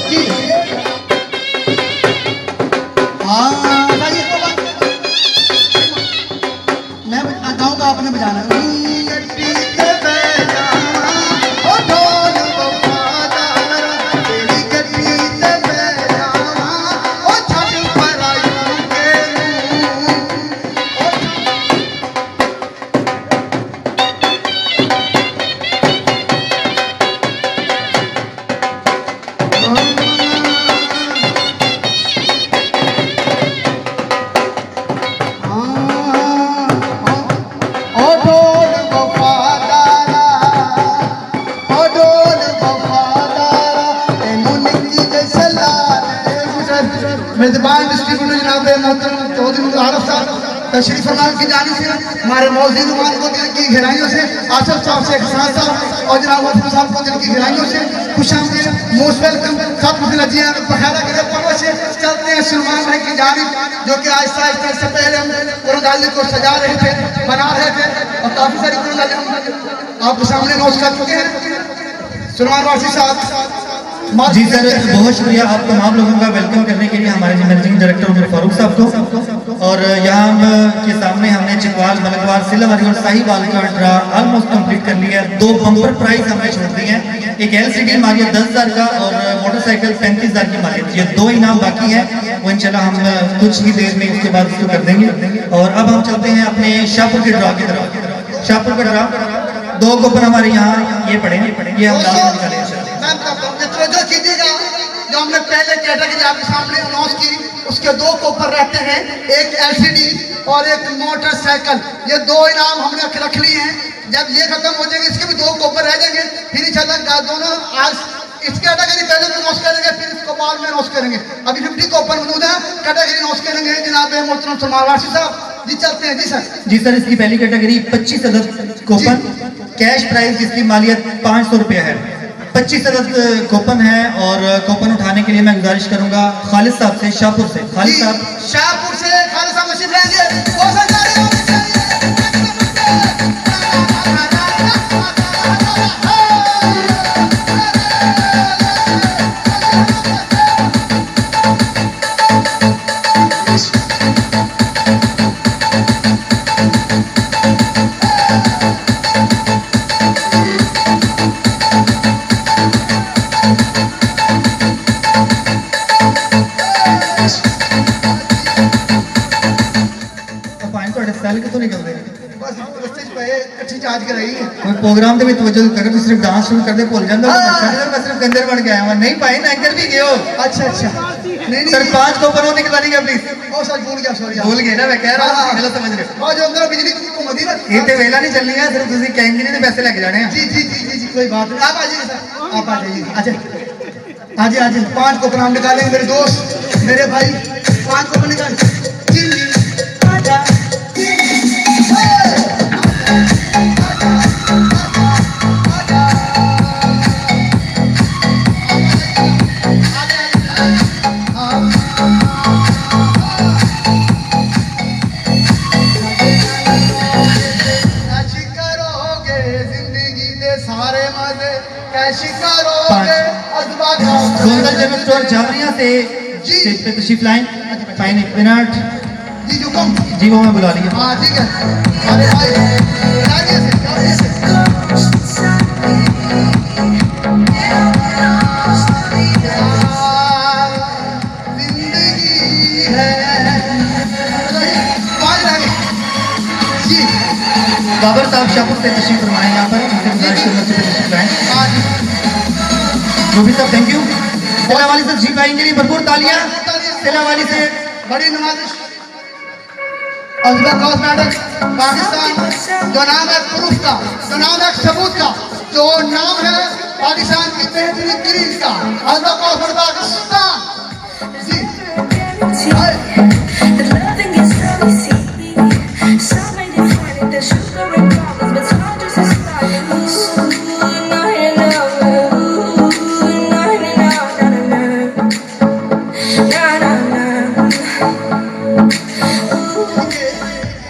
जी। हाँ भाई इसको मैं गाऊंगा, आपने बजाना है। मेजबान डिस्ट्रीब्यूटर जनाब मोहतरम चौधरी आरफ साहब तशरीफ फरमान की जानिब से हमारे मौजूद रुमान को दिल की गहराइयों से, आसफ साहब से खान साहब और जनाब वफा साहब को दिल की गहराइयों से खुशामदीद, मोस्ट वेलकम, सब कुछ लजिया बखैरा के पर्व से चलते हैं सलमान भाई की जानिब, जो कि आहिस्ता आहिस्ता इससे पहले हम कुरान को सजा रहे थे, बना रहे थे और काफी सारी कुरान हम आपके सामने नोट कर चुके हैं। सलमान वासी साहब जी सर, बहुत शुक्रिया आप तमाम लोगों का वेलकम करने के लिए हमारे मैनेजिंग डायरेक्टर उमर फारूक साहब को। और यहाँ के सामने हमने चिकवाल, मलकवार, सिलावारी और साहिवाल का ड्रा ऑलमोस्ट कंप्लीट कर लिया है। 2 बम्पर प्राइज हमने छोड़ दिए हैं, एक LCD मालियत 10,000 का और मोटरसाइकिल 35,000 की मालियत। ये 2 इनाम बाकी है, वो इंशाल्लाह हम कुछ ही देर में उसके बाद उसको कर देंगे। और अब हम चलते हैं अपने शाहपुर के ड्रा की तरफ। शाहपुर का ड्रा 2 कूपन हमारे यहाँ ये पड़े, ये हम लास्ट में निकालेंगे। जो कीजिएगा, जो हमने पहले कैटेगरी आपके सामने अनाउंस की, उसके 2 कूपन रहते हैं, एक LCD और एक मोटरसाइकिल। ये 2 इनाम हमने रख लिए हैं। जब ये खत्म हो जाएंगे इसके भी 2 कूपन रह जाएंगे, फिर इंशाल्लाह दोनों आज इस कैटेगरी पहले भी अनाउंस करेंगे, फिर इसको बाद में अनाउंस करेंगे। अभी 50 कूपन मौजूद है, कैटेगरी अनाउंस करेंगे जनाब मोहतरम सलमान वासी साहब जी। चलते हैं जी सर। जी सर, इसकी पहली कैटेगरी 25 अदद कूपन, कैश प्राइस जिसकी मालियत 500 रुपये है। 25 अदद कूपन है और कूपन उठाने के लिए मैं गुजारिश करूंगा खालिद साहब से, शाहपुर से। खालिद साहब शाहपुर से खालिद साहब मशीन रहेंगे। कोई प्रोग्राम ਦੇ ਵਿੱਚ ਤਵੱਜੋ ਕਰ ਕੇ ਸਿਰਫ ਡਾਂਸ ਸ਼ੁਰੂ ਕਰਦੇ ਭੁੱਲ ਜਾਂਦਾ ਮੈਂ ਸਿਰਫ गंदर बन गया हूं नहीं पाए ना एंकर भी गए हो। अच्छा अच्छा नहीं सर 5 कूपन और निकला देगा प्लीज। ओ सर भूल गया, सॉरी भूल गए ना, मैं कह रहा हूं गलत समझ रहे हो। और जो अंदर बिजली घूमती ना ये ते वेला नहीं चलनी है, सिर्फ ਤੁਸੀਂ कैंजरी ਦੇ पैसे लेके जाने हैं। जी जी जी जी कोई बात नहीं, आप आ जाइए सर, आप आ जाइए। अच्छा आज आज 5 कूपन हम निकालेंगे मेरे दोस्त, मेरे भाई 5 कूपन निकाल जी जी आजा। गोंदल जनरल स्टोर जावरिया से स्टेज पे तशरीफ लाएं। फाइन 1 मिनट जी जो कम जी वो मैं बुला लिया। हाँ ठीक है। अरे भाई जाइए से जिंदगी है जी। बाबर साहब शाहपुर से तशरीफ फरमाएं, यहाँ पर तशरीफ लाएं। रूबी साहब थैंक यू। सेला वाली से जी पाएंगे नहीं, भरपूर तालियां सेला वाली से। बड़ी नवाजिश अजबर कॉस्मेटिक्स पाकिस्तान, जो नाम है प्रूफ का, जो नाम है सबूत का, जो नाम है पाकिस्तान की बेहतरीन क्रीज का, अजबर कॉस्मेटिक्स पाकिस्तान जी। The loving is so easy. Some may define it as sugar and problems, but it's not just a start.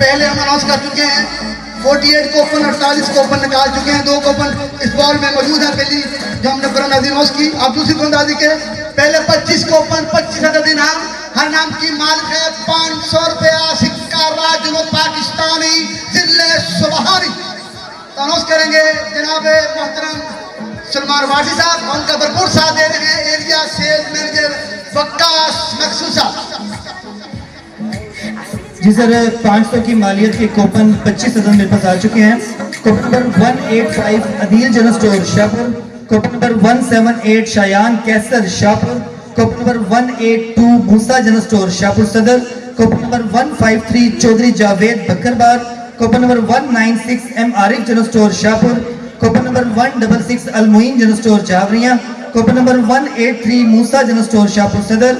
पहले हम अनाउंस कर चुके हैं 48 कूपन 48 कूपन निकाल चुके हैं। 2 कूपन इस बॉल में मौजूद है पहली जो हमने कुरान की। अब दूसरी कुरान के पहले 25 कूपन 25,000 दिनार हर नाम की मालिक है। 500 रुपया सिक्का राज पाकिस्तानी जिले सुबहानी अनाउंस करेंगे जनाब मोहतरम सलमान वासी साहब। उनका भरपूर साथ दे रहे हैं एरिया सेल्स मैनेजर वक्कास मखसूसा। जी सर, 500 की मालियत के कूपन 25,000 मेरे पास आ चुके हैं। Coupon number 185 Adeel general store Shahpur, coupon number 178 Shayan Qaiser Shahpur, coupon number 182 Musa general store Shahpur Saddar, coupon number 153 Chaudhry Javed Bakarbar, coupon number 196 M Arif general store Shahpur, coupon number 166 Almuin general store Jawaria, coupon number 183 Musa general store Shahpur Saddar,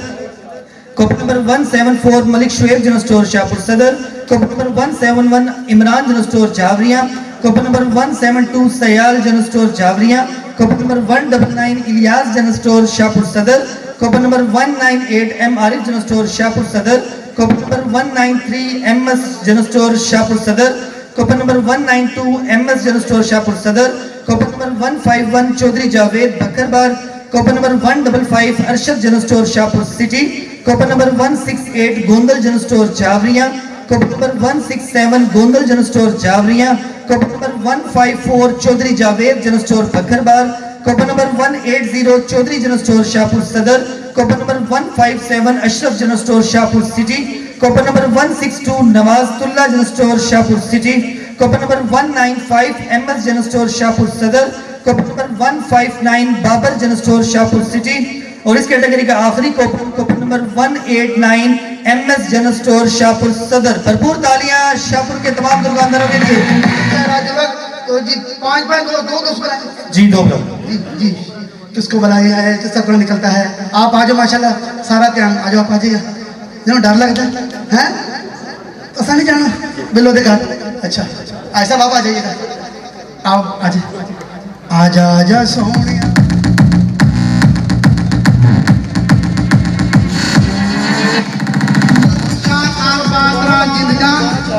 coupon number 174 Malik Shoaib general store Shahpur Saddar, coupon number 171 Imran general store Jawaria, coupon number 172 Sayal general store Jawaria, coupon number 199 Ilyas general store Shahpur Saddar, coupon number 198 M Arif general store Shahpur Saddar, coupon number 193 M S general store Shahpur Saddar, coupon number 192 M S general store Shahpur Saddar, coupon number 151 Chaudhry Javed Bakarbar, coupon number 155 Arshad general store Shahpur city, coupon number 168 Gondal general store Jawaria, coupon number 167 Gondal general store Jawaria, coupon number 154 Chaudhry Javed general store Bakarbar, coupon number 180 Chaudhry general store Shahpur Saddar, coupon number 157 Ashraf general store Shahpur city, coupon number 162 Nawazullah general store Shahpur city, coupon number 195 MS general store Shahpur Saddar, coupon number 159 Babar general store Shahpur city और इस category का आखिरी coupon coupon number 189 MS general store Shahpur Saddar. भरपूर तालियां शाहपुर के तमाम दुकानदारों के लिए। तो जी 5 जी 2 जी जी किसको बुलाया है, किसका कौन निकलता है। आप आ जाओ माशाल्लाह, सारा ध्यान आ जाओ, आप आ जाइए। जरा डर लगता है तो ऐसा नहीं जाना बिल्लो देखा। अच्छा ऐसा बाबा आ जाइएगा, आओ आ जाए, आजा आजा सोनिया।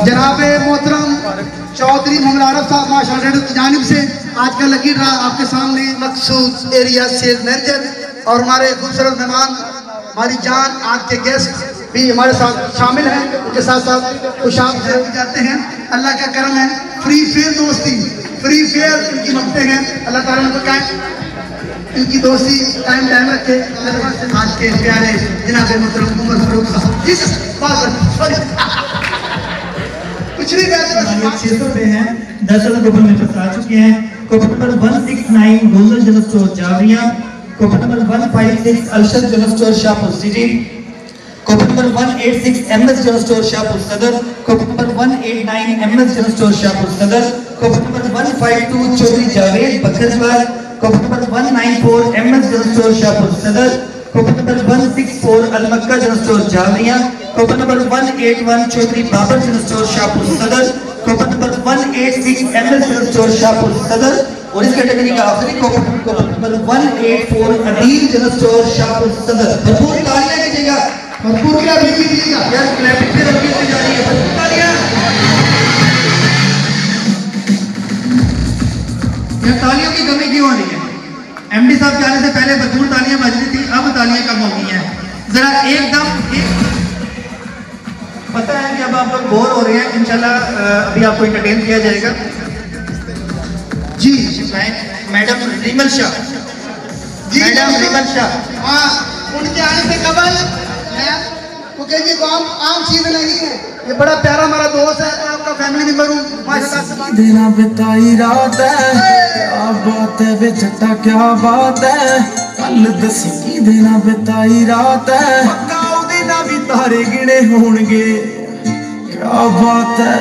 जनाबे मोहतरम चौधरी मोहम्मद आरफ साहब माशाल्लाह की जानिब से आज का लकीर रहा आपके सामने मखसूस एरिया सेल्स मैनेजर और हमारे खूबसूरत मेहमान हमारी जान आज के गेस्ट भी हमारे साथ शामिल हैं। उनके साथ साथ खुशाब से जाते हैं। अल्लाह का करम है, फ्री फेयर दोस्ती, फ्री फेयर इनकी मकते हैं। अल्लाह ताला ने कायम इनकी दोस्ती टाइम टाइम रखे। आज के प्यारे जनाब मोहतरम उमर फारूक साहब जी कुछ नहीं कहते 600 रुपए हैं। 10,000 कूपन मेरे पास आ चुके हैं। Coupon number 169 Gondal general store Jawaria, coupon number 156 Arshad general store Shahpur city, coupon number 186 MS general store Shahpur Saddar, coupon number 189 MS general store Shahpur Saddar, coupon number 152 Chaudhry Javed Bakarbar, coupon number 194 MS general store Shahpur Saddar, coupon number 164 Almakka general store Jawaria, coupon number 181 Chaudhry Babar general store Shahpur Saddar, coupon number 186 MS general store Shahpur सदर और इस category का आखिरी coupon number 184 Adeel general store Shahpur Saddar. भरपूर तालियां कीजिएगा, भरपूर क्या भी कीजिएगा यार क्लैपिंग से रखी जा रही है। भरपूर तालियां। ये तालियों की कमी क्यों हो रही है? एमडी साहब जाने से पहले भरपूर तालियां बज रही थी, अब तालियां कम हो गई हैं। जरा एकदम पता है कि अब आप लोग बोर हो रहे हैं, इंशाल्लाह अभी आपको एंटरटेन किया जाएगा। जी मैडम रिमल शाह, जी मैडम रिमल शाह, हाँ उनके आने से कबल क्योंकि ये तो आम चीज नहीं है, ये बड़ा प्यारा हमारा दोस्त है, आपका फैमिली मेंबर हूँ माशाल्लाह। देना बिताई रात है, क्या बात है बेचटा क्या बात है, कल दसी की देना बिताई रात है, पक्का देना भी तारे गिने होंगे, क्या बात है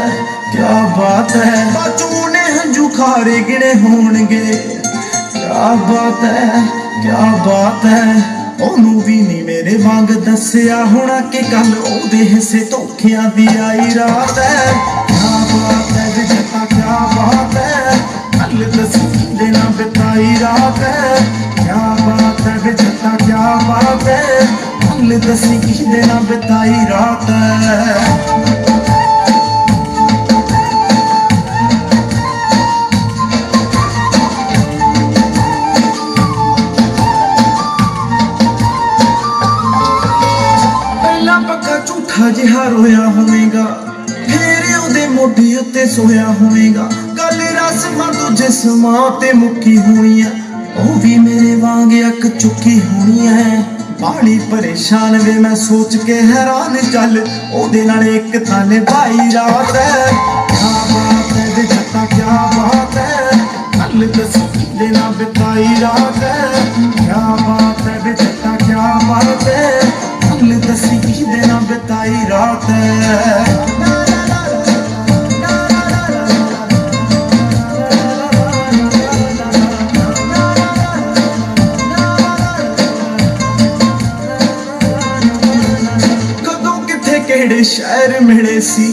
क्या बात है, बाजू ने हंजू खारे गिने होंगे, क्या बात है क्या बात है, ओनू भी नहीं मेरे वांग दसिया होना कि कल ओदे हिस्से धोखियां दी आई रात है, क्या बात है बेचता क्या बात है, कल दसी देना बिताई रात है, क्या बात है बेचता क्या बात है, कल दसी देना बिताई रात है। ਹੋਇਆ ਹੋਵੇਗਾ, ਫੇਰ ਉਹਦੇ ਮੋਢੇ ਉੱਤੇ ਸੋਇਆ ਹੋਵੇਗਾ। ਗੱਲ ਰਸਮਾਂ ਤੋਂ ਜਿਸਮਾਂ ਤੇ ਮੁੱਕੀ ਹੋਣੀ ਐ, ਉਹ ਵੀ ਮੇਰੇ ਵਾਂਗ ਅੱਖ ਚੁੱਕੀ ਹੋਣੀ ਐ। ਬਾਲੀ ਪਰੇਸ਼ਾਨ ਵੇ ਮੈਂ ਸੋਚ ਕੇ ਹੈਰਾਨ, ਚੱਲ ਉਹਦੇ ਨਾਲ ਇੱਕ ਤਾਂ ਨਿਭਾਈ ਰਾਤ ਐ। ਕਿਆ ਬਾਤ ਹੈ ਵੇ ਜੱਟਾ ਕਿਆ ਬਾਤ ਹੈ, ਕੱਲ ਦੱਸੀ ਕਿਹਦੇ ਨਾਲ ਬਿਤਾਈ ਰਾਤ ਐ। ਕਿਆ ਬਾਤ ਹੈ ਵੇ ਜੱਟਾ ਕਿਆ ਬਾਤ ਹੈ, ਕੱਲ ਦੱਸੀ ਕਿਹਦੇ ਨਾਲ ਬਿਤਾਈ ਰਾਤ ਐ। ਕਿਹੜੇ ਸ਼ਹਿਰ ਮਿਲੇ ਸੀ,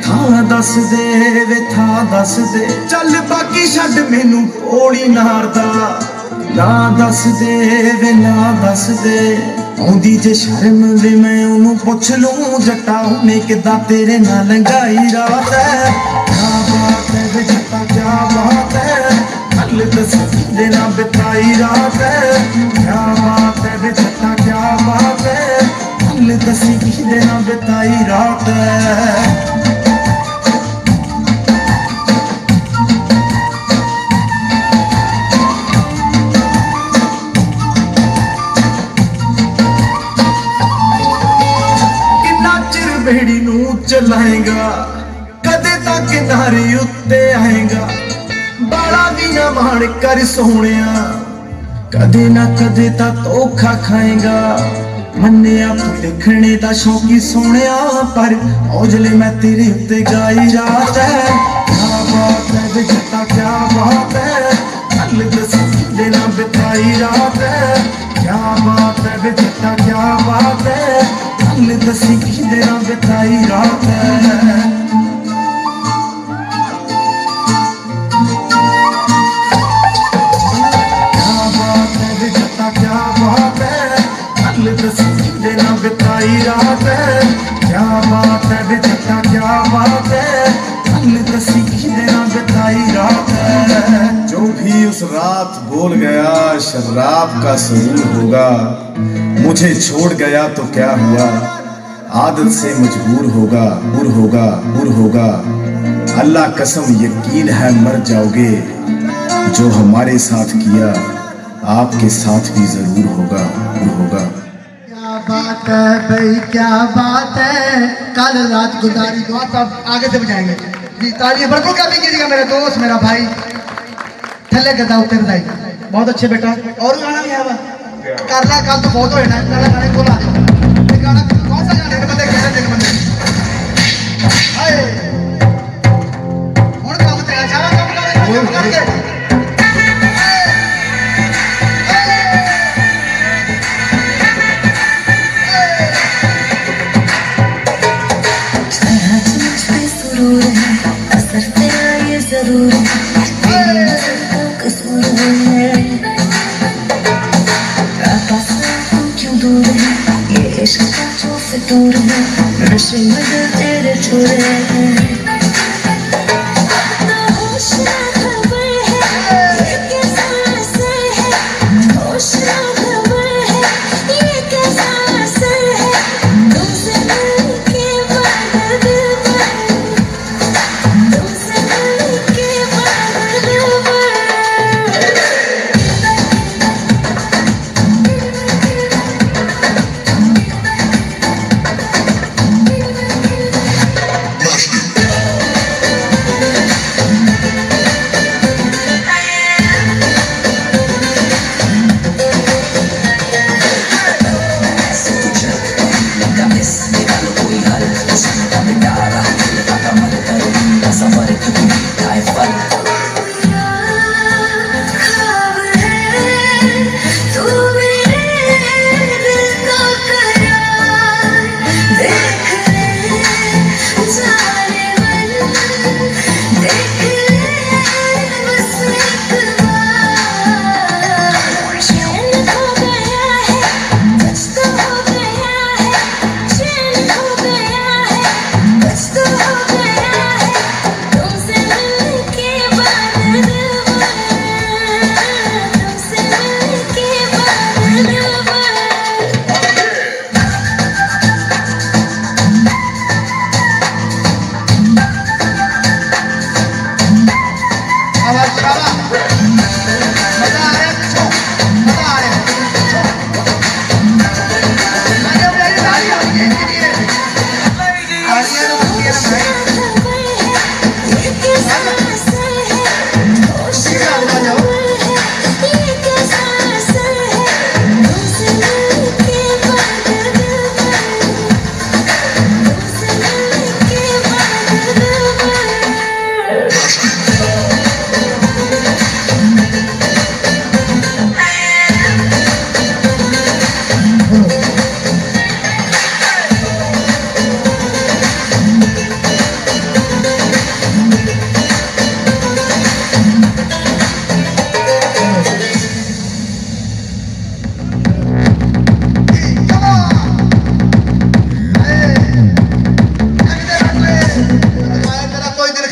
ਥਾਂ ਦੱਸ ਦੇ ਵੇ ਥਾਂ ਦੱਸ ਦੇ। ਚੱਲ ਬਾਕੀ ਛੱਡ ਮੈਨੂੰ ਢੋਲੀ ਨਾਰ ਦਾ ਨਾਂ ਦੱਸ ਦੇ ਵੇ ਨਾਂ ਦੱਸ ਦੇ। ਆਉਂਦੀ ਜੇ ਸ਼ਰਮ ਵੇ ਮੈਂ ਉਹਨੂੰ ਪੁੱਛ ਲੂੰ, ਜੱਟਾ ਉਹਨੇ ਕਿੱਦਾਂ ਤੇਰੇ ਨਾਲ ਲੰਘਾਈ ਰਾਤ ਐ। ਕਿਆ ਬਾਤ ਹੈ ਵੇ ਜੱਟਾ ਕਿਆ ਬਾਤ ਹੈ, ਕੱਲ ਦੱਸ ਕਿਹਦੇ ਨਾਲ ਬਿਤਾਈ ਰਾਤ ਐ। ਕਿਆ ਬਾਤ ਹੈ ਵੇ ਜੱਟਾ ਕਿਆ ਬਾਤ ਹੈ, ਕੱਲ ਦੱਸੀ ਕਿਹਦੇ ਨਾਲ ਬਿਤਾਈ ਰਾਤ ਐ। ਕਿੰਨਾ ਚਿਰ ਬੇੜੀ ਨੂੰ ਚਲਾਏਗਾ, ਕਦੇ ਤਾਂ ਕਿਨਾਰੇ ਉੱਤੇ ਆਏਗਾ। ਬਾਲਾ ਵੀ ਨਾ ਮਾਣ ਕਰ ਸੋਹਣਿਆ, ਕਦੇ ਨਾ ਕਦੇ ਤਾਂ ਧੋਖਾ ਖਾਏਗਾ। ਮੰਨਿਆ ਤੂੰ ਲਿਖਣੇ ਦਾ ਸ਼ੌਕੀ ਸੋਹਣਿਆ, ਪਰ ਔਜਲੇ ਮੈਂ ਤੇਰੇ ਉੱਤੇ ਗਾਈ ਰਾਤ ਐ। ਕਿਆ ਬਾਤ ਹੈ ਵੇ ਜੱਟਾ ਕਿਆ ਬਾਤ ਹੈ, ਕੱਲ ਦੱਸੀ ਕਿਹਦੇ ਨਾਲ ਬਿਤਾਈ ਰਾਤ ਐ। ਕਿਆ ਬਾਤ ਹੈ ਵੇ ਜੱਟਾ ਕਿਆ ਬਾਤ ਹੈ, ਕੱਲ ਦੱਸੀ ਕਿਹਦੇ ਨਾਲ ਬਿਤਾਈ ਰਾਤ ਐ। ਦੇ ਨਾ ਬਿਤਾਈ ਰਾਤ ਹੈ। ਕਿਆ ਬਾਤ ਹੈ ਵੇ ਜੱਟਾ ਕਿਆ ਬਾਤ है, ਕੱਲ ਦੱਸੀ ਕਿਹਦੇ ਨਾਲ ਬਿਤਾਈ ਰਾਤ है। जो भी उस रात बोल गया शराब का सुरूर होगा, मुझे छोड़ गया तो क्या हुआ, आदत से मजबूर होगा, बुर होगा, बुर होगा। अल्लाह कसम यकीन है मर जाओगे, जो हमारे साथ किया आपके साथ भी जरूर होगा, बुर होगा। क्या बात है भाई क्या बात है, कल रात गुजारी दुआ। सब आगे से बजाएंगे जी, तालियां बिल्कुल कर लीजिएगा मेरे दोस्त मेरा भाई। थले गदा उतर दाई बहुत अच्छे बेटा। और गाना भी है वा करना कल तो बहुत होना है। गाने बोला ये गाना कौन सा गाने बंदे कह रहे थे बंदे हाय हुन काम तेरा सारा काम करके जरूर मेरी नजर का कसूर है, तुम क्यों दूर है, ये इश्क का जो फितूर है, नशे में दिल तेरे छुरे हैं।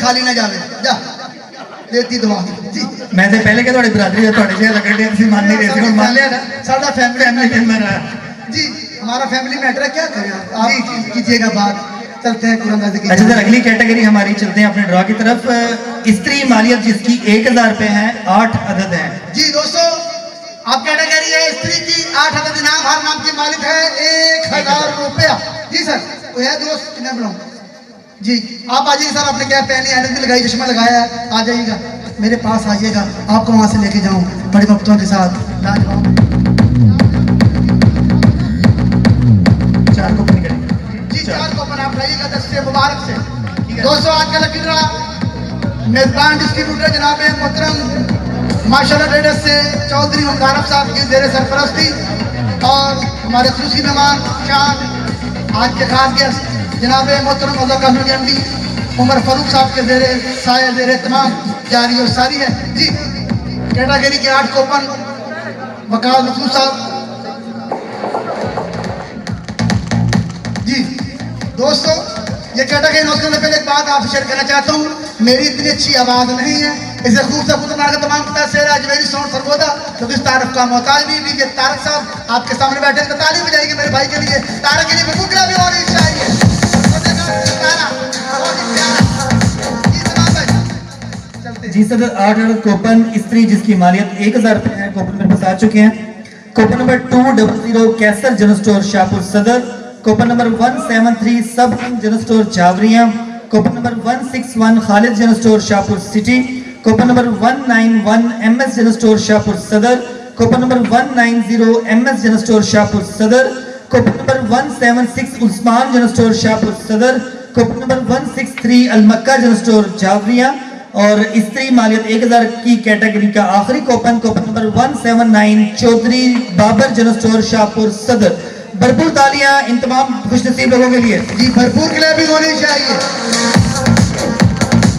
खाली ना जावे जा देती दुआ जी मैं तो पहले क्या थोड़ी बरादरी है थोड़े जिहा लगन दिया मान नहीं रहे थे हुण मान लिया ना साडा फैमिली फैमिली मेंबर है जी हमारा फैमिली मैटर है क्या करें आप कीजिएगा बात चलते हैं कुरान की अच्छा सर अगली कैटेगरी हमारी चलते हैं अपने ड्रॉ की तरफ स्त्री मालियत जिसकी 1000 रुपए है 8 अदद है जी दोस्तों आप कैटेगरी है स्त्री की 8 अदद इनाम हर नाम की मालिक है 1000 रुपया जी सर वो है दोस्त कितना बुलाऊं जी आप आ जाइए सर आपने क्या पहनी ऐनक भी लगाई चश्मा लगाया है आ जाइएगा मेरे पास आइएगा आपको वहां से लेके जाऊं बड़े वक्तों के साथ लाजवाब 4 को अपनी करेंगे जी 4 को अपन आप लाइएगा 10 से मुबारक से दोस्तों आज का लकी ड्रा मेजबान डिस्ट्रीब्यूटर जनाब मोहतरम माशाल्लाह ट्रेडर्स से चौधरी मुबारक साहब की जेर सरपरस्ती और हमारे खुसूसी मेहमान शान आज के खास गेस्ट जनाब मोहतरम अज़ा एमडी उमर फारूक साहब के जेर साया जेर तमाम जारी और सारी है जी कैटेगरी के 8 कोपन वकाल रसूल साहब जी दोस्तों ये कैटेगरी नोट करने पहले एक बात आपसे शेयर करना चाहता हूँ मेरी इतनी अच्छी आवाज़ नहीं है इसे खूब से खुद का तमाम पता शेर आज मेरी साउंड सरबोदा क्योंकि इस तारफ का मोहताज नहीं लीजिए तारक साहब आपके सामने बैठे तो ताली बजाएंगे मेरे भाई के लिए तारक के लिए बिल्कुल भी होनी चाहिए जी सर 8 अदद कूपन स्त्री जिसकी मालियत 1000 रुपए है कूपन मेरे पास आ चुके हैं coupon number 200 Qaiser general store Shahpur Saddar coupon number 173 सब general store Chawaria coupon number 161 Khalid general store Shahpur city coupon number 191 MS general store Shahpur Saddar coupon number 190 MS general store Shahpur Saddar coupon number 176 Usman general store Shahpur Saddar coupon number 163 Almakka general store Chawaria और स्त्री मालियत 1000 की category का आखिरी coupon coupon number 179 Chaudhary Babar general store Shahpur Saddar भरपूर तालियां इन तमाम खुशनसीब लोगों के लिए जी भरपूर के लिए भी होनी